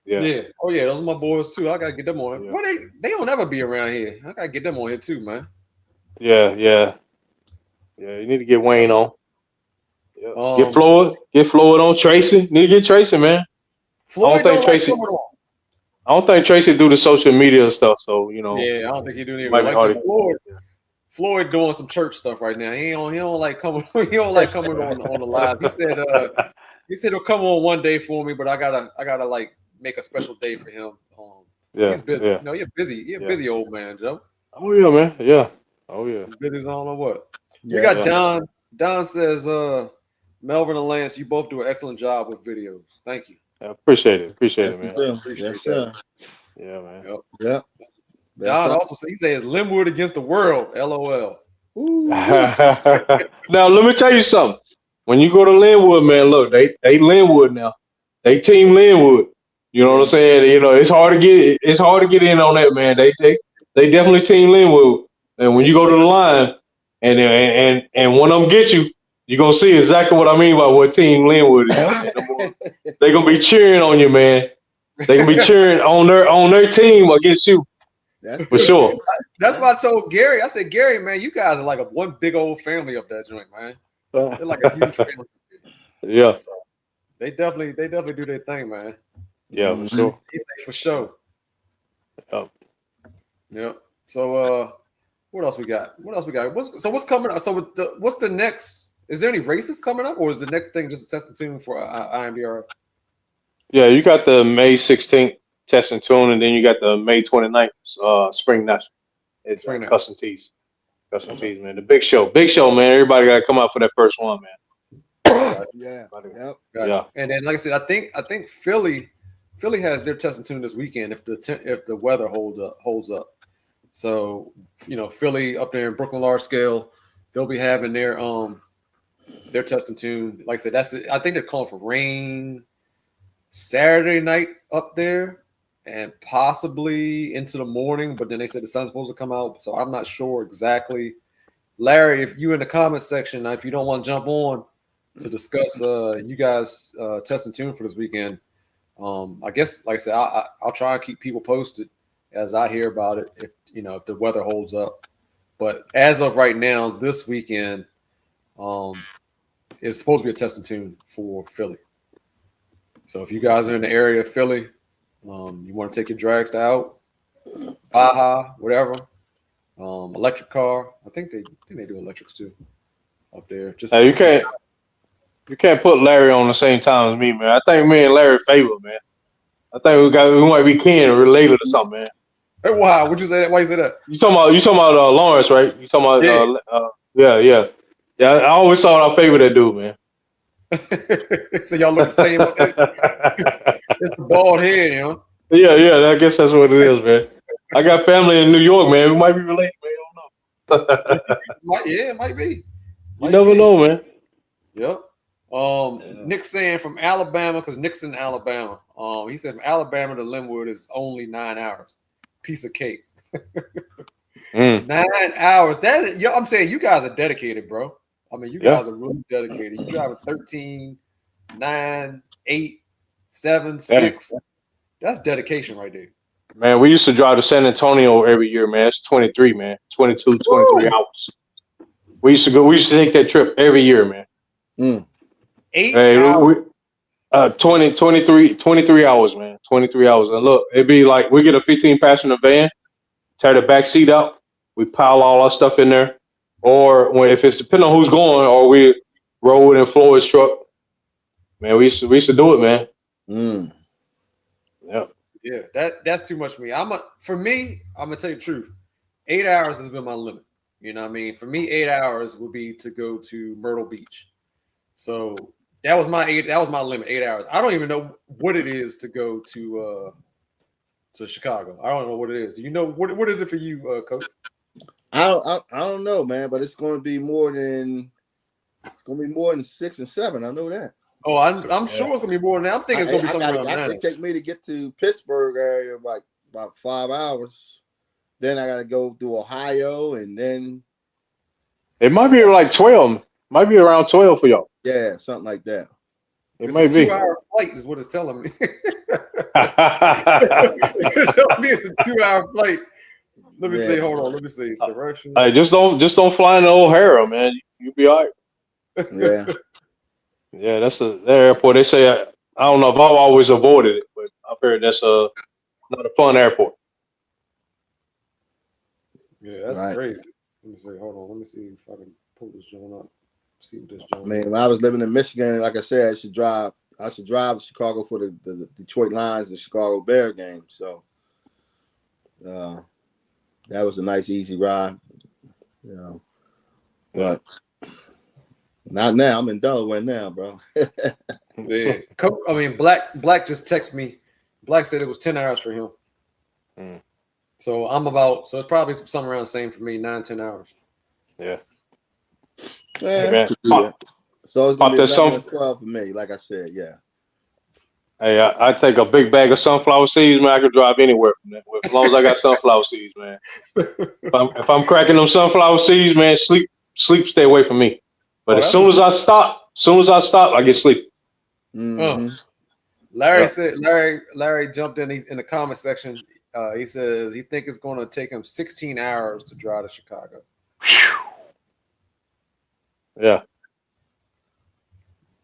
Yeah. Oh yeah, those are my boys too. I gotta get them on. Well, they don't ever be around here. I gotta get them on here too, man. Yeah. Yeah, you need to get Wayne on. Yeah. Um, Get Floyd on. Tracy. Need to get Tracy, man. Floyd don't like coming on. I don't think Tracy do the social media stuff, so Yeah, I don't think he do it either. might be Like I hard. said, Floyd doing some church stuff right now. He don't like coming. He don't like coming on the lives. He said he'll come on one day for me, but I gotta like make a special day for him. He's busy. Yeah. You know, you're a busy old man, Joe. Oh yeah, man. Yeah. Oh yeah. Busy as I don't know what. Yeah, We got Don. Don says, Melvin and Lance, you both do an excellent job with videos. Thank you. I appreciate it, man. Yes, sir. Yeah, man. Yep. Don also said, he says Lynwood against the world. LOL. Now let me tell you something. When you go to Lynwood, man, look, they Lynwood now. They team Lynwood. You know what I'm saying? You know, it's hard to get in on that, man. They definitely team Lynwood. And when you go to the line and one of them get you, you're gonna see exactly what I mean by what team Lynwood is. They're gonna be cheering on you, man. They're gonna be cheering on their team against you. That's for sure. That's what I told Gary. I said, Gary, man, you guys are like one big old family up that joint, man. They're like a huge family. Yeah. So they definitely do their thing, man. Yeah, for sure. He said for sure. Yep. Yep. So what else we got? What's coming up? So what's the next? Is there any races coming up, or is the next thing just a test and tune for IMDR? Yeah, you got the May 16th test and tune, and then you got the May 29th Spring National. It's custom tees. Custom tees, man. The big show, man. Everybody got to come out for that first one, man. Yeah. Yep. Yeah. And then, like I said, I think Philly has their test and tune this weekend if the weather holds up. So, you know, Philly up there in Brooklyn Large Scale, they'll be having their test and tune. Like I said, that's it. I think they're calling for rain Saturday night up there and possibly into the morning, but then they said the sun's supposed to come out, so I'm not sure exactly. Larry, if you in the comment section, if you don't want to jump on to discuss you guys test and tune for this weekend, I guess, like I said, I'll try and keep people posted as I hear about it if the weather holds up. But as of right now, this weekend is supposed to be a test and tune for Philly. So if you guys are in the area of Philly, you want to take your dragster out, Baja, whatever, electric car. I think they do electrics too up there. Just you can't put Larry on the same time as me, man. I think me and Larry favor, man. I think we might be kin or related or something, man. Hey, wow, would you say that? Why you say that? You talking about Lawrence, right? You talking about yeah. I always thought I favor that dude, man. So y'all look the same. It's the bald head, you know. Yeah. I guess that's what it is, man. I got family in New York, man. We might be related, man. I don't know. It might be. You never know, man. Yep. Nick saying from Alabama, because Nick's in Alabama. He said from Alabama to Lynwood is only 9 hours. Piece of cake. 9 hours. I'm saying you guys are dedicated, bro. I mean, you guys are really dedicated. You drive a 13, 9, 8, 7, 6. That's dedication right there. Man, we used to drive to San Antonio every year, man. It's 23, man. 22, 23 hours. We used to take that trip every year, man. 8 hours. 23 hours, man. 23 hours. And look, it'd be like we get a 15-passenger van, tear the back seat out, we pile all our stuff in there. Or if it's depending on who's going, or we roll in Floyd's truck. Man, we used to do it, man. Yeah, that's too much for me. For me, I'm gonna tell you the truth. 8 hours has been my limit. You know what I mean? For me, 8 hours would be to go to Myrtle Beach. So that was my limit, 8 hours. I don't even know what it is to go to Chicago. I don't know what it is. Do you know what is it for you, Coach? I don't know, man, but it's going to be more than 6 and 7. I know that. Oh, I'm sure it's going to be more than that. I'm thinking it's going to be something around 9. It's going to take me to get to Pittsburgh area like about 5 hours. Then I got to go through Ohio, and then it might be like 12. Might be around 12 for y'all. Yeah, something like that. It might be. 2-hour flight is what it's telling me. It's telling me it's a 2-hour flight. Let me see. Hold on. Let me see. Directions. Hey, just don't fly into O'Hara, man. You'll be all right. Yeah. Yeah, that's the airport. They say I don't know if I've always avoided it, but I've heard that's not a fun airport. Yeah, that's Right. crazy. Let me see. Hold on. Let me see if I can pull this joint up. See what this I joint mean, is. when I was living in Michigan, like I said, I should drive to Chicago for the Detroit Lions, the Chicago Bear game. So that was a nice, easy ride. You know, but not now. I'm in Delaware now, bro. Yeah. I mean, Black just texted me. Black said it was 10 hours for him. Mm. So it's probably something around the same for me, 9-10 hours. Yeah. Yeah, Man, so it's gonna be that 11 and 12 for me. Like I said, yeah. Hey, I take a big bag of sunflower seeds, man. I can drive anywhere from that. As long as I got sunflower seeds, man. If I'm cracking them sunflower seeds, man, sleep, stay away from me. But as soon as I stop, I get sleepy. Mm-hmm. Larry said Larry jumped in. He's in the comment section. He says he think it's going to take him 16 hours to drive to Chicago. Yeah.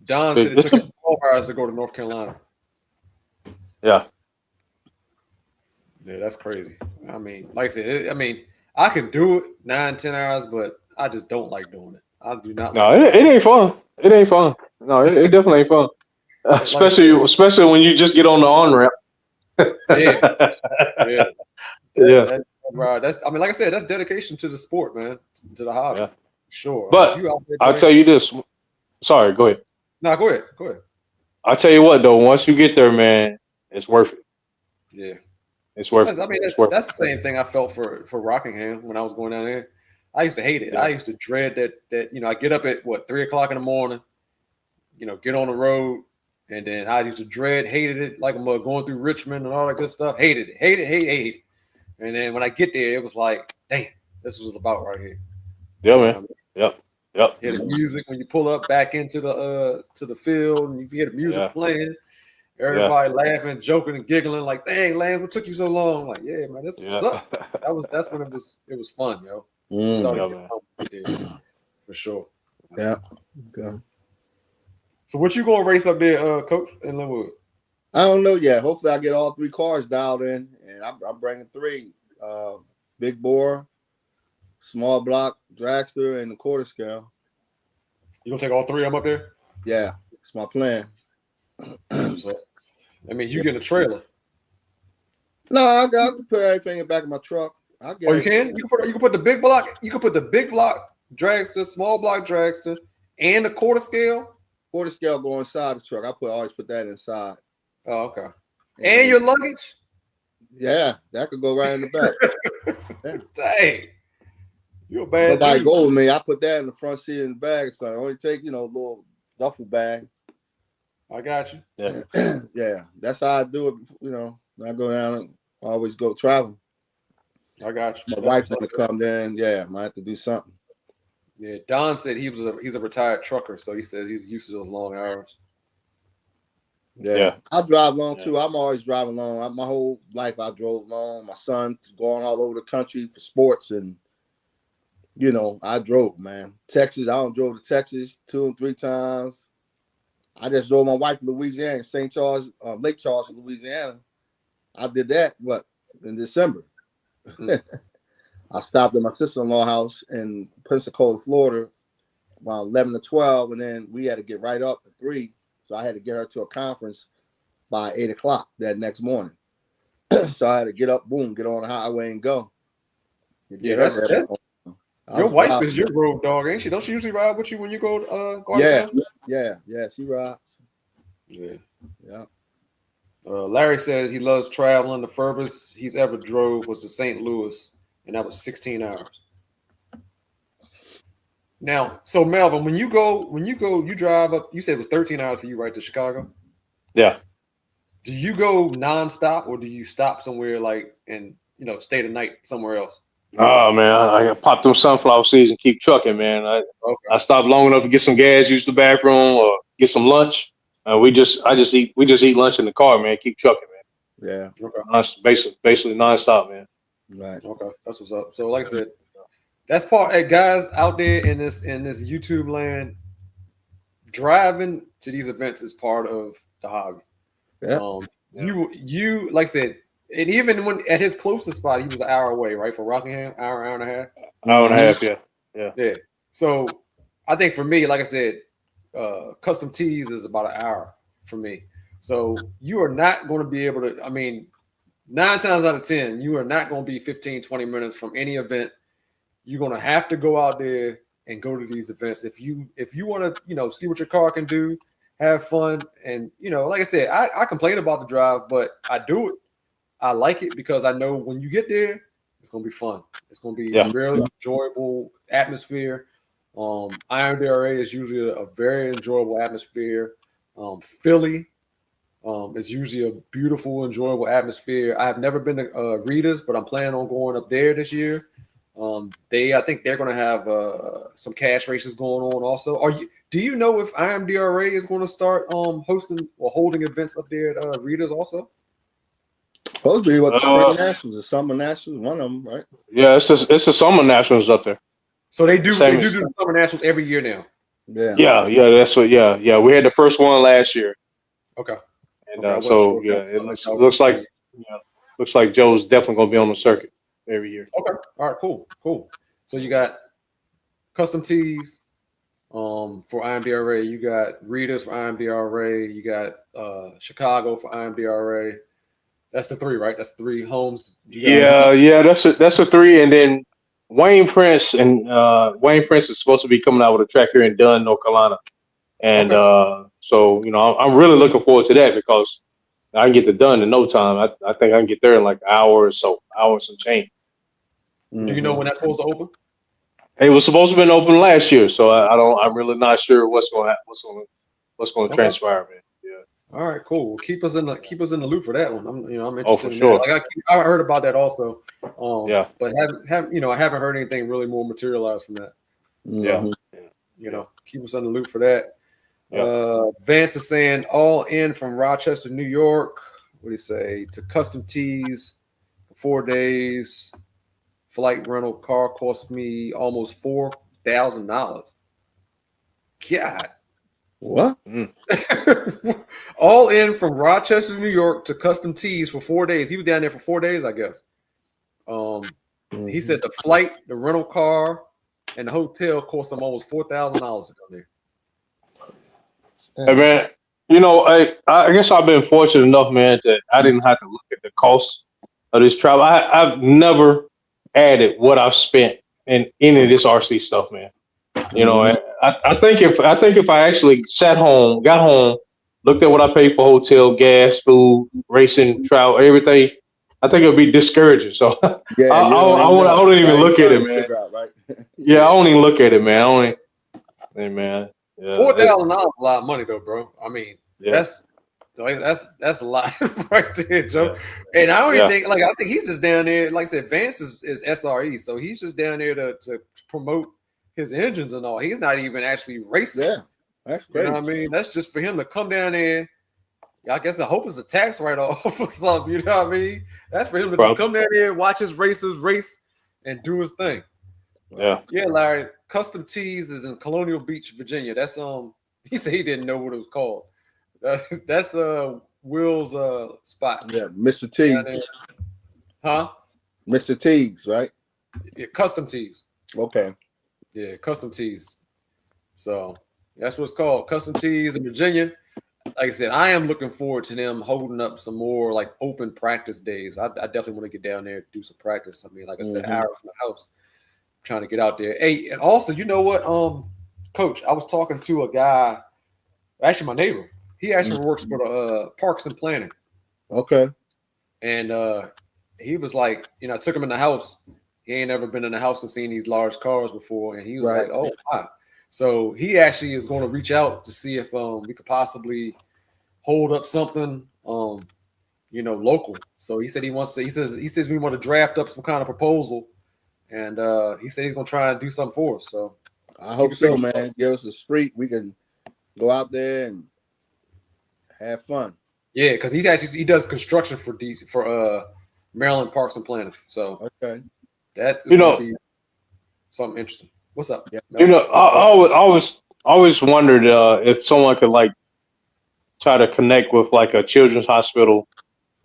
Don said it took him 12 hours to go to North Carolina. Yeah. Yeah, that's crazy. I mean, like I said, I can do it 9-10 hours, but I just don't like doing it. I do not. No, it ain't fun. It ain't fun. No, it definitely ain't fun. Especially when you just get on the on ramp. Yeah. That's. I mean, like I said, that's dedication to the sport, man, to the hobby. Yeah. Sure. But I'll tell you this. Sorry, go ahead. No, go ahead. I'll tell you what though. Once you get there, man, it's worth it. Yeah. It's worth it. I mean, that's the same thing I felt for Rockingham when I was going down there. I used to hate it. Yeah. I used to dread that I get up at 3:00 in the morning, get on the road, and then I used to hated it, like I'm going through Richmond and all that good stuff. Hated it. And then when I get there, it was like, damn, this was about right here. Yeah, man. Yep. Hear the music when you pull up back into the to the field, and you hear the music playing. Everybody laughing, joking, and giggling, like, "Dang, Lance, what took you so long?" Like, yeah, man, this is up. That's when it was fun, yo. For sure. Yeah. Okay. So, what you gonna race up there, Coach, in Lynwood? I don't know yet. Hopefully, I get all 3 cars dialed in, and I'm bringing 3: big bore, small block, dragster, and the quarter scale. You gonna take all 3 of them up there? Yeah, it's my plan. I mean, you get a trailer. No, I can put everything in the back of my truck. You can? You can put the big block. You can put the big block dragster, small block dragster, and the quarter scale. Quarter scale go inside the truck. Always put that inside. Oh, okay. And your luggage? Yeah, that could go right in the back. Yeah. Dang. You're a bad Nobody dude. go with me. I put that in the front seat in the bag. So I only take, a little duffel bag. I got you. Yeah. Yeah, that's how I do it. When I go down and always go travel. I got you. My wife's gonna come then. Yeah, I might have to do something. Yeah, Don said he's a retired trucker, so he says he's used to those long hours. Yeah. I drive long too. I'm always driving long. My whole life I drove long. My son's going all over the country for sports, and I drove, man. Texas, I don't drove to Texas 2 and 3 times. I just drove my wife to Louisiana, St. Charles, Lake Charles, Louisiana. I did that in December. I stopped at my sister-in-law house in Pensacola, Florida, around 11 to 12, and then we had to get right up at 3. So I had to get her to a conference by 8 o'clock that next morning. So I had to get up, boom, get on the highway and go. Yeah, that's it. Your wife is your road dog, ain't she? Don't she usually ride with you when you go out of town? Yeah, she rides. Yeah. Larry says he loves traveling. The furthest he's ever drove was to St. Louis, and that was 16 hours. Now, so Melvin, when you drive up, you said it was 13 hours for you right to Chicago? Yeah. Do you go nonstop, or do you stop somewhere and stay the night somewhere else? Oh man, I pop them sunflower seeds and keep trucking, man. I stop long enough to get some gas, use the bathroom, or get some lunch. We just eat lunch in the car, man. Keep trucking, man. Yeah. Okay. Basically nonstop, man. Right. Okay, that's what's up. So, like I said, that's part. Hey, guys out there in this YouTube land, driving to these events is part of the hobby. Yeah. You like I said, and even when at his closest spot, he was an hour away, right, from Rockingham, hour and a half. Hour and a half, yeah. Yeah. So I think for me, like I said, custom tees is about an hour for me. So you are not going to be able to, I mean, 9 times out of 10, you are not going to be 15, 20 minutes from any event. You're going to have to go out there and go to these events. If you want to, see what your car can do, have fun. And, like I said, I complain about the drive, but I do it. I like it because I know when you get there, it's going to be fun. It's going to be a really enjoyable atmosphere. IMDRA is usually a very enjoyable atmosphere. Philly is usually a beautiful, enjoyable atmosphere. I have never been to Rita's, but I'm planning on going up there this year. I think they're going to have some cash races going on also. Do you know if IMDRA is going to start hosting or holding events up there at Rita's also? Supposed to be what the Spring Nationals, the Summer Nationals, one of them, right? Yeah, it's the Summer Nationals up there. So they do the Summer Nationals every year now. Yeah. That's what. Yeah. We had the first one last year. Okay. And it looks like Joe's definitely going to be on the circuit every year. Okay. All right. Cool. So you got custom tees for IMDRA. You got Rita's for IMDRA. You got Chicago for IMDRA. That's the 3, right? That's 3 homes. That's a 3. And then Wayne Prince is supposed to be coming out with a track here in Dunn, North Carolina. And so I'm really looking forward to that because I can get it done in no time. I think I can get there in like an hour or so, hours and change. Do you know when that's supposed to open? It was supposed to have been open last year, so I'm really not sure what's going to transpire, man. Yeah. All right, cool. Keep us in the loop for that one. I'm interested. Oh, for in sure. That. Like I heard about that also. But I haven't heard anything really more materialized from that. So, keep us in the loop for that. Yeah. Vance is saying all in from Rochester, New York. What do you say? To custom tees for 4 days. Flight rental car cost me almost $4,000. God. What? All in from Rochester, New York to custom tees for 4 days. He was down there for 4 days, I guess. He said the flight, the rental car, and the hotel cost him almost $4,000 to come there. Hey man, I guess I've been fortunate enough, man, that I didn't have to look at the cost of this travel. I've never added what I've spent in any of this RC stuff, man. I think if I actually got home, looked at what I paid for hotel, gas, food, racing, travel, everything, I think it would be discouraging. So I don't even look at it, man. I don't even look at it, man. Man. Yeah, $4,000 is a lot of money, though, bro. I mean, that's a lot right there, Joe. Yeah. And I don't even think I think he's just down there. Like I said, Vance is SRE, so he's just down there to promote his engines and all. He's not even actually racing. Yeah, that's great. You know what I mean? That's just for him to come down there. I guess I hope it's a tax write-off or something. You know what I mean? That's for him to just come down there, watch his racers race, and do his thing. Yeah, Larry. Custom Tees is in Colonial Beach, Virginia. That's he said he didn't know what it was called. That's Will's spot. Yeah, Mr. Tees. Huh? Mr. Tees, right? Yeah, Custom Tees. Okay. Yeah, Custom Tees. So that's what it's called. Custom Tees in Virginia. Like I said, I am looking forward to them holding up some more like open practice days. I definitely want to get down there and do some practice. I mean, like I said, hour from the house. Trying to get out there. Hey, and also, you know what, Coach? I was talking to a guy, actually my neighbor. He actually works for the Parks and Planning. Okay. And he was like, I took him in the house. He ain't ever been in the house and seen these large cars before, and he was like, "Oh, wow." So he actually is going to reach out to see if we could possibly hold up something, local. So he said he says we want to draft up some kind of proposal. And he said he's gonna try and do something for us. So I hope so, man. Give us a street. We can go out there and have fun. Yeah, because he does construction for Maryland Parks and Planning. So Okay. that is going to be something interesting. What's up? Yeah. I always wondered if someone could like try to connect with like a children's hospital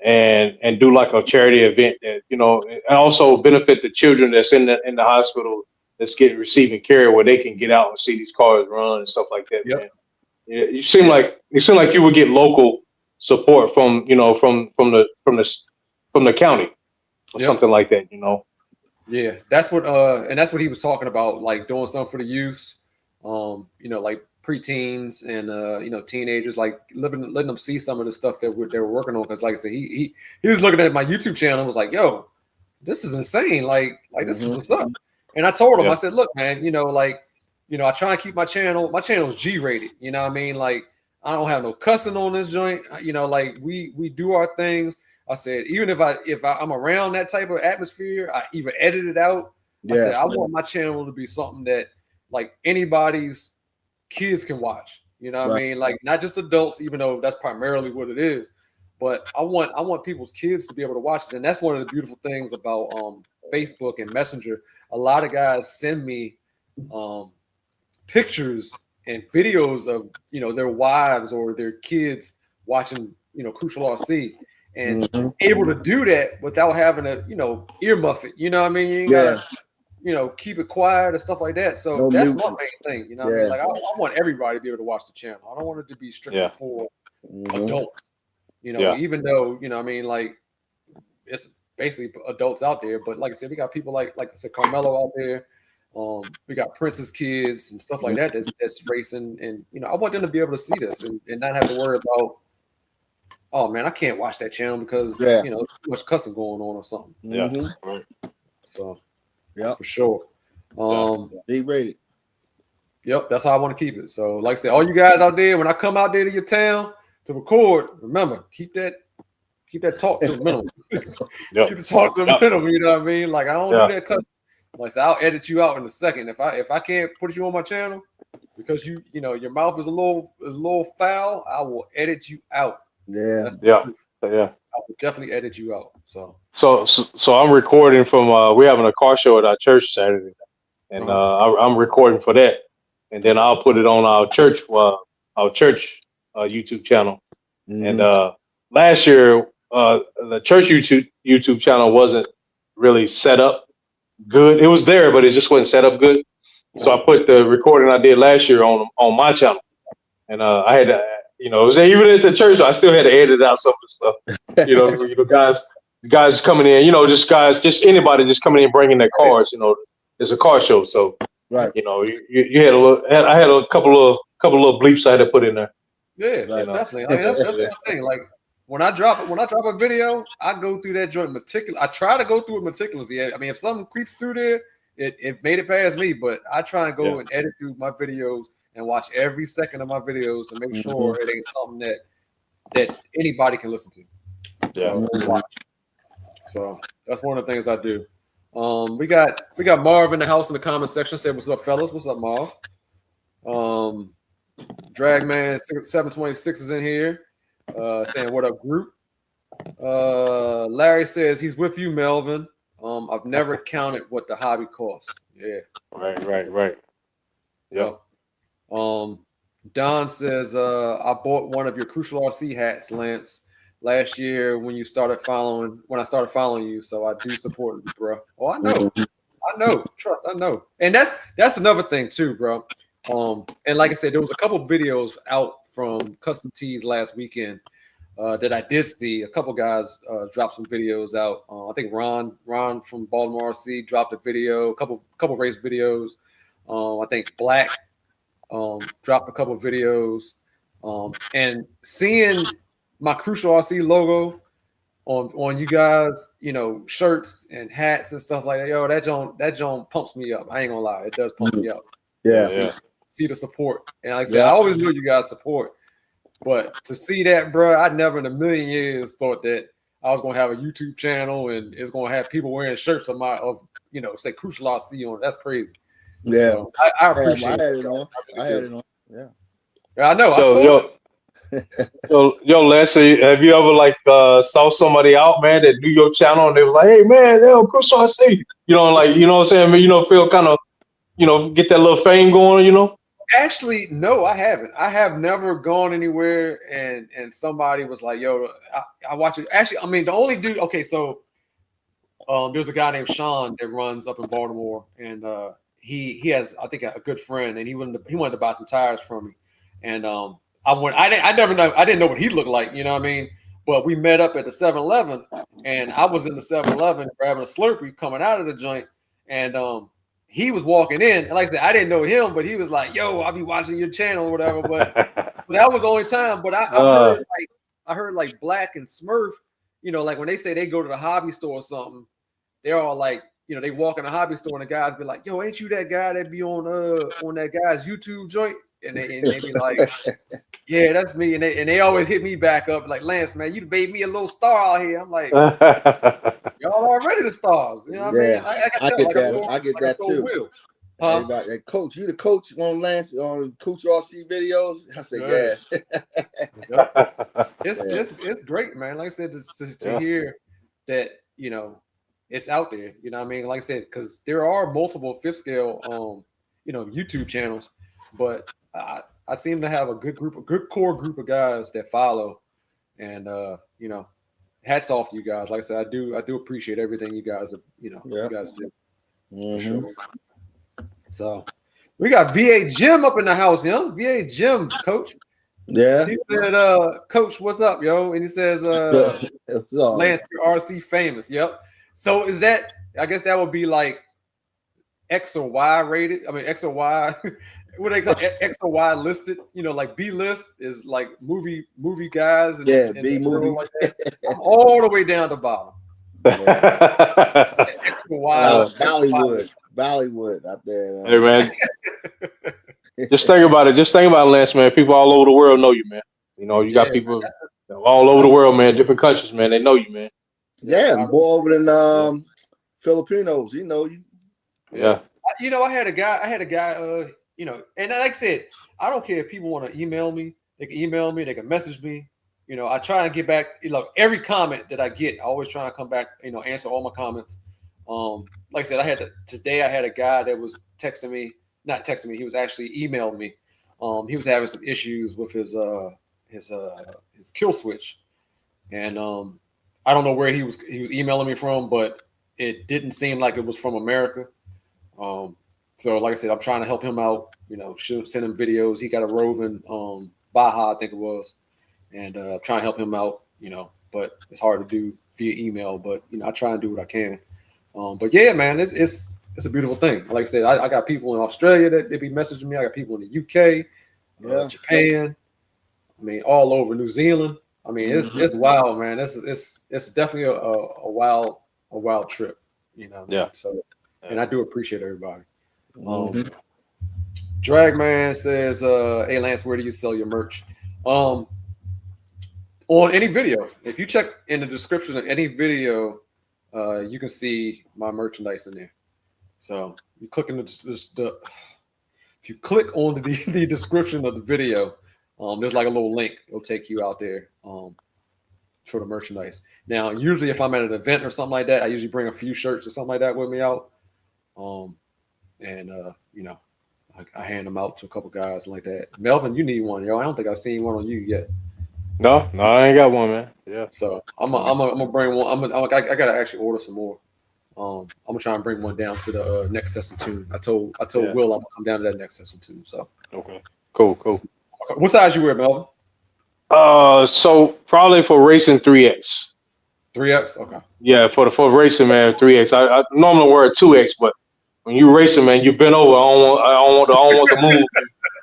and do like a charity event that and also benefit the children that's in the hospital that's getting receiving care where they can get out and see these cars run and stuff like that. Yep. Man, you seem like you would get local support from from the county or something like that. Yeah, that's what and that's what he was talking about, like doing something for the youths, like preteens and teenagers, like letting them see some of the stuff that they were working on. Because like I said, he was looking at my YouTube channel and was like, "Yo, this is insane! Like this is what's up." And I told him, I said, "Look, man, I try and keep my channel. My channel is G-rated. You know what I mean? Like I don't have no cussing on this joint. Like we do our things." I said, even if I'm around that type of atmosphere, I even edit it out. I said, I want my channel to be something that like anybody's kids can watch. You know what I mean? Like not just adults, even though that's primarily what it is. But I want people's kids to be able to watch it. And that's one of the beautiful things about Facebook and Messenger. A lot of guys send me pictures and videos of their wives or their kids watching Crucial RC. And able to do that without having to, earmuff it. You know what I mean? You ain't gotta, keep it quiet and stuff like that. So that's my main thing. You know what I mean? Like I want everybody to be able to watch the channel. I don't want it to be strictly for adults. Even though, I mean, like it's basically adults out there. But like I said, we got people like I said, Carmelo out there. We got Prince's kids and stuff like that that's racing. And I want them to be able to see this and not have to worry about, oh man, I can't watch that channel because there's too much cussing going on or something. Yeah. So for sure. D-rated. Yep, that's how I want to keep it. So like I said, all you guys out there, when I come out there to your town to record, remember, keep that talk to the minimum. Keep the talk to the minimum, you know what I mean? Like I don't do that cussing. Like I said, I'll edit you out in a second. If I can't put you on my channel because your mouth is a little foul, I will edit you out. Yeah. I will definitely edit you out. So I'm recording from we're having a car show at our church Saturday, and I'm recording for that, and then I'll put it on our church YouTube channel. And last year the church YouTube channel wasn't really set up good. It was there, but it just wasn't set up good. So I put the recording I did last year on my channel, and I had to. It was even at the church. I still had to edit out some of the stuff. Guys coming in. Just anybody just coming in bringing their cars. It's a car show, so you had a little. I had a couple of bleeps I had to put in there. Yeah, definitely. I mean, that's the thing. Like when I drop a video, I go through that joint meticulous. I try to go through it meticulously. I mean, if something creeps through there, it made it past me. But I try and go and edit through my videos and watch every second of my videos to make sure it ain't something that anybody can listen to. So that's one of the things I do. We got Marv in the house in the comment section. Say what's up, fellas. What's up, Marv? Dragman 726 is in here. Saying what up, group. Larry says he's with you, Melvin. I've never counted what the hobby costs. Yeah. Right. Yep. Don says, I bought one of your Crucial RC hats, Lance, last year when I started following you. So I do support you, bro. Oh, I know. Trust, I know. And that's another thing too, bro. And like I said, there was a couple of videos out from Custom Tees last weekend that I did see. A couple guys dropped some videos out. I think Ron from Baltimore RC dropped a video, a couple race videos. I think Black dropped a couple of videos, and seeing my Crucial RC logo on you guys, shirts and hats and stuff like that. Yo, that joint pumps me up. I ain't gonna lie, it does pump me up. See the support, and like I said, I always knew you guys support, but to see that, bro, I never in a million years thought that I was gonna have a YouTube channel and it's gonna have people wearing shirts of say Crucial RC on it. That's crazy. So I appreciate it. I had it on. Yeah. I know. Yo, Lance, have you ever like saw somebody out, man, that knew your channel and they was like, hey man, yo, Chris, I see. Like, you know what I'm saying? I mean, feel kind of, get that little fame going. Actually, no, I haven't. I have never gone anywhere and somebody was like, yo, I watch it. Actually, I mean, the only dude, okay, so there's a guy named Sean that runs up in Baltimore, and he has, I think, a good friend, and he wanted to buy some tires from me. And I didn't know what he looked like, you know what I mean? But we met up at the 7-Eleven, and I was in the 7-Eleven grabbing a Slurpee coming out of the joint, and he was walking in, and like I said, I didn't know him, but he was like, "Yo, I'll be watching your channel or whatever." But that was the only time. But I heard like Black and Smurf, like when they say they go to the hobby store or something, they're all like, they walk in the hobby store and the guys be like, "Yo, ain't you that guy that be on that guy's YouTube joint?" And they be like, "Yeah, that's me." And they always hit me back up like, "Lance, man, you made me a little star out here." I'm like, y'all already the stars. You know what I mean? I get that too. Will. Everybody, hey, coach, you the coach on Lance on Coach RC videos? I say, yeah. It's great, man. Like I said, to hear that, it's out there. You know what I mean? Like I said, because there are multiple fifth scale, YouTube channels, but I seem to have a good core group of guys that follow, and hats off to you guys. Like I said, I do appreciate everything you guys you guys do. Mm-hmm. For sure. So we got VA Jim up in the house, young VA Jim, coach. Yeah. He said, "Coach, what's up, yo?" And he says, "Lance, you're RC famous." Yep. So is that? I guess that would be like X or Y rated. I mean, X or Y. What they call X or Y listed? Like B list is like movie guys. And B movie. Like that. I'm all the way down to bottom. Yeah. X or Y. Bollywood up there. Hey man, just think about it. Just think about it, Lance, man. People all over the world know you, man. You got people all over the world, man. Different countries, man. They know you, man. Yeah, more over than Filipinos. You know you. Yeah. I had a guy. And like I said, I don't care if people want to email me. They can email me. They can message me. I try to get back. Every comment that I get, I always try to come back. Answer all my comments. Like I said, today I had a guy that was not texting me. He was actually emailing me. He was having some issues with his kill switch, and I don't know where he was emailing me from, but it didn't seem like it was from America. So like I said, I'm trying to help him out. Send him videos. He got a roving Baja, I think it was, and trying to help him out. But it's hard to do via email. But I try and do what I can. But yeah, man, it's a beautiful thing. Like I said, I got people in Australia that they be messaging me. I got people in the UK, Japan. I mean, all over New Zealand. I mean, it's wild, man. It's definitely a wild trip. Yeah. So, and I do appreciate everybody. Dragman says, "Hey Lance, where do you sell your merch?" On any video. If you check in the description of any video, you can see my merchandise in there. So you click in if you click on the description of the video, there's like a little link. It'll take you out there for the merchandise. Now, usually if I'm at an event or something like that, I usually bring a few shirts or something like that with me out. I hand them out to a couple guys like that. Melvin, you need one, yo. I don't think I've seen one on you yet. No, I ain't got one, man. Yeah. So I'm gonna bring one. I gotta actually order some more. I'm gonna try and bring one down to the next session too. I told Will I'm gonna come down to that next session too. So okay, cool. Okay. What size you wear, Melvin? So probably for racing 3X. 3X, okay. Yeah, for racing, man, 3X. I normally wear a 2X, but when you racing, man, you bent over. I don't want the moon.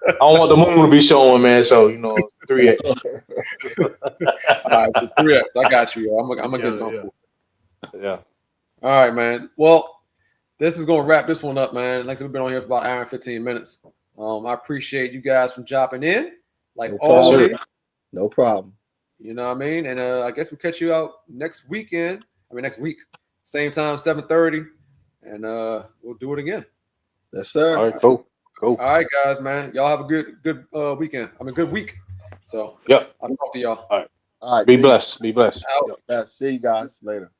I don't want the moon to be showing, man. So 3X. All right, 3X. I got you. Yo. I'm gonna get something. Yeah. All right, man. Well, this is gonna wrap this one up, man. Like I said, we've been on here for about an hour and 15 minutes. I appreciate you guys from dropping in, like always. No problem. You know what I mean? And I guess we'll catch you out next week, same time, 7:30, and we'll do it again. Yes, sir. All right, cool. All right, guys, man. Y'all have a good weekend. Good week. So Yep. I'll talk to y'all. All right. Be peace. blessed. Be blessed. Out. Yep. Yeah, see you guys later.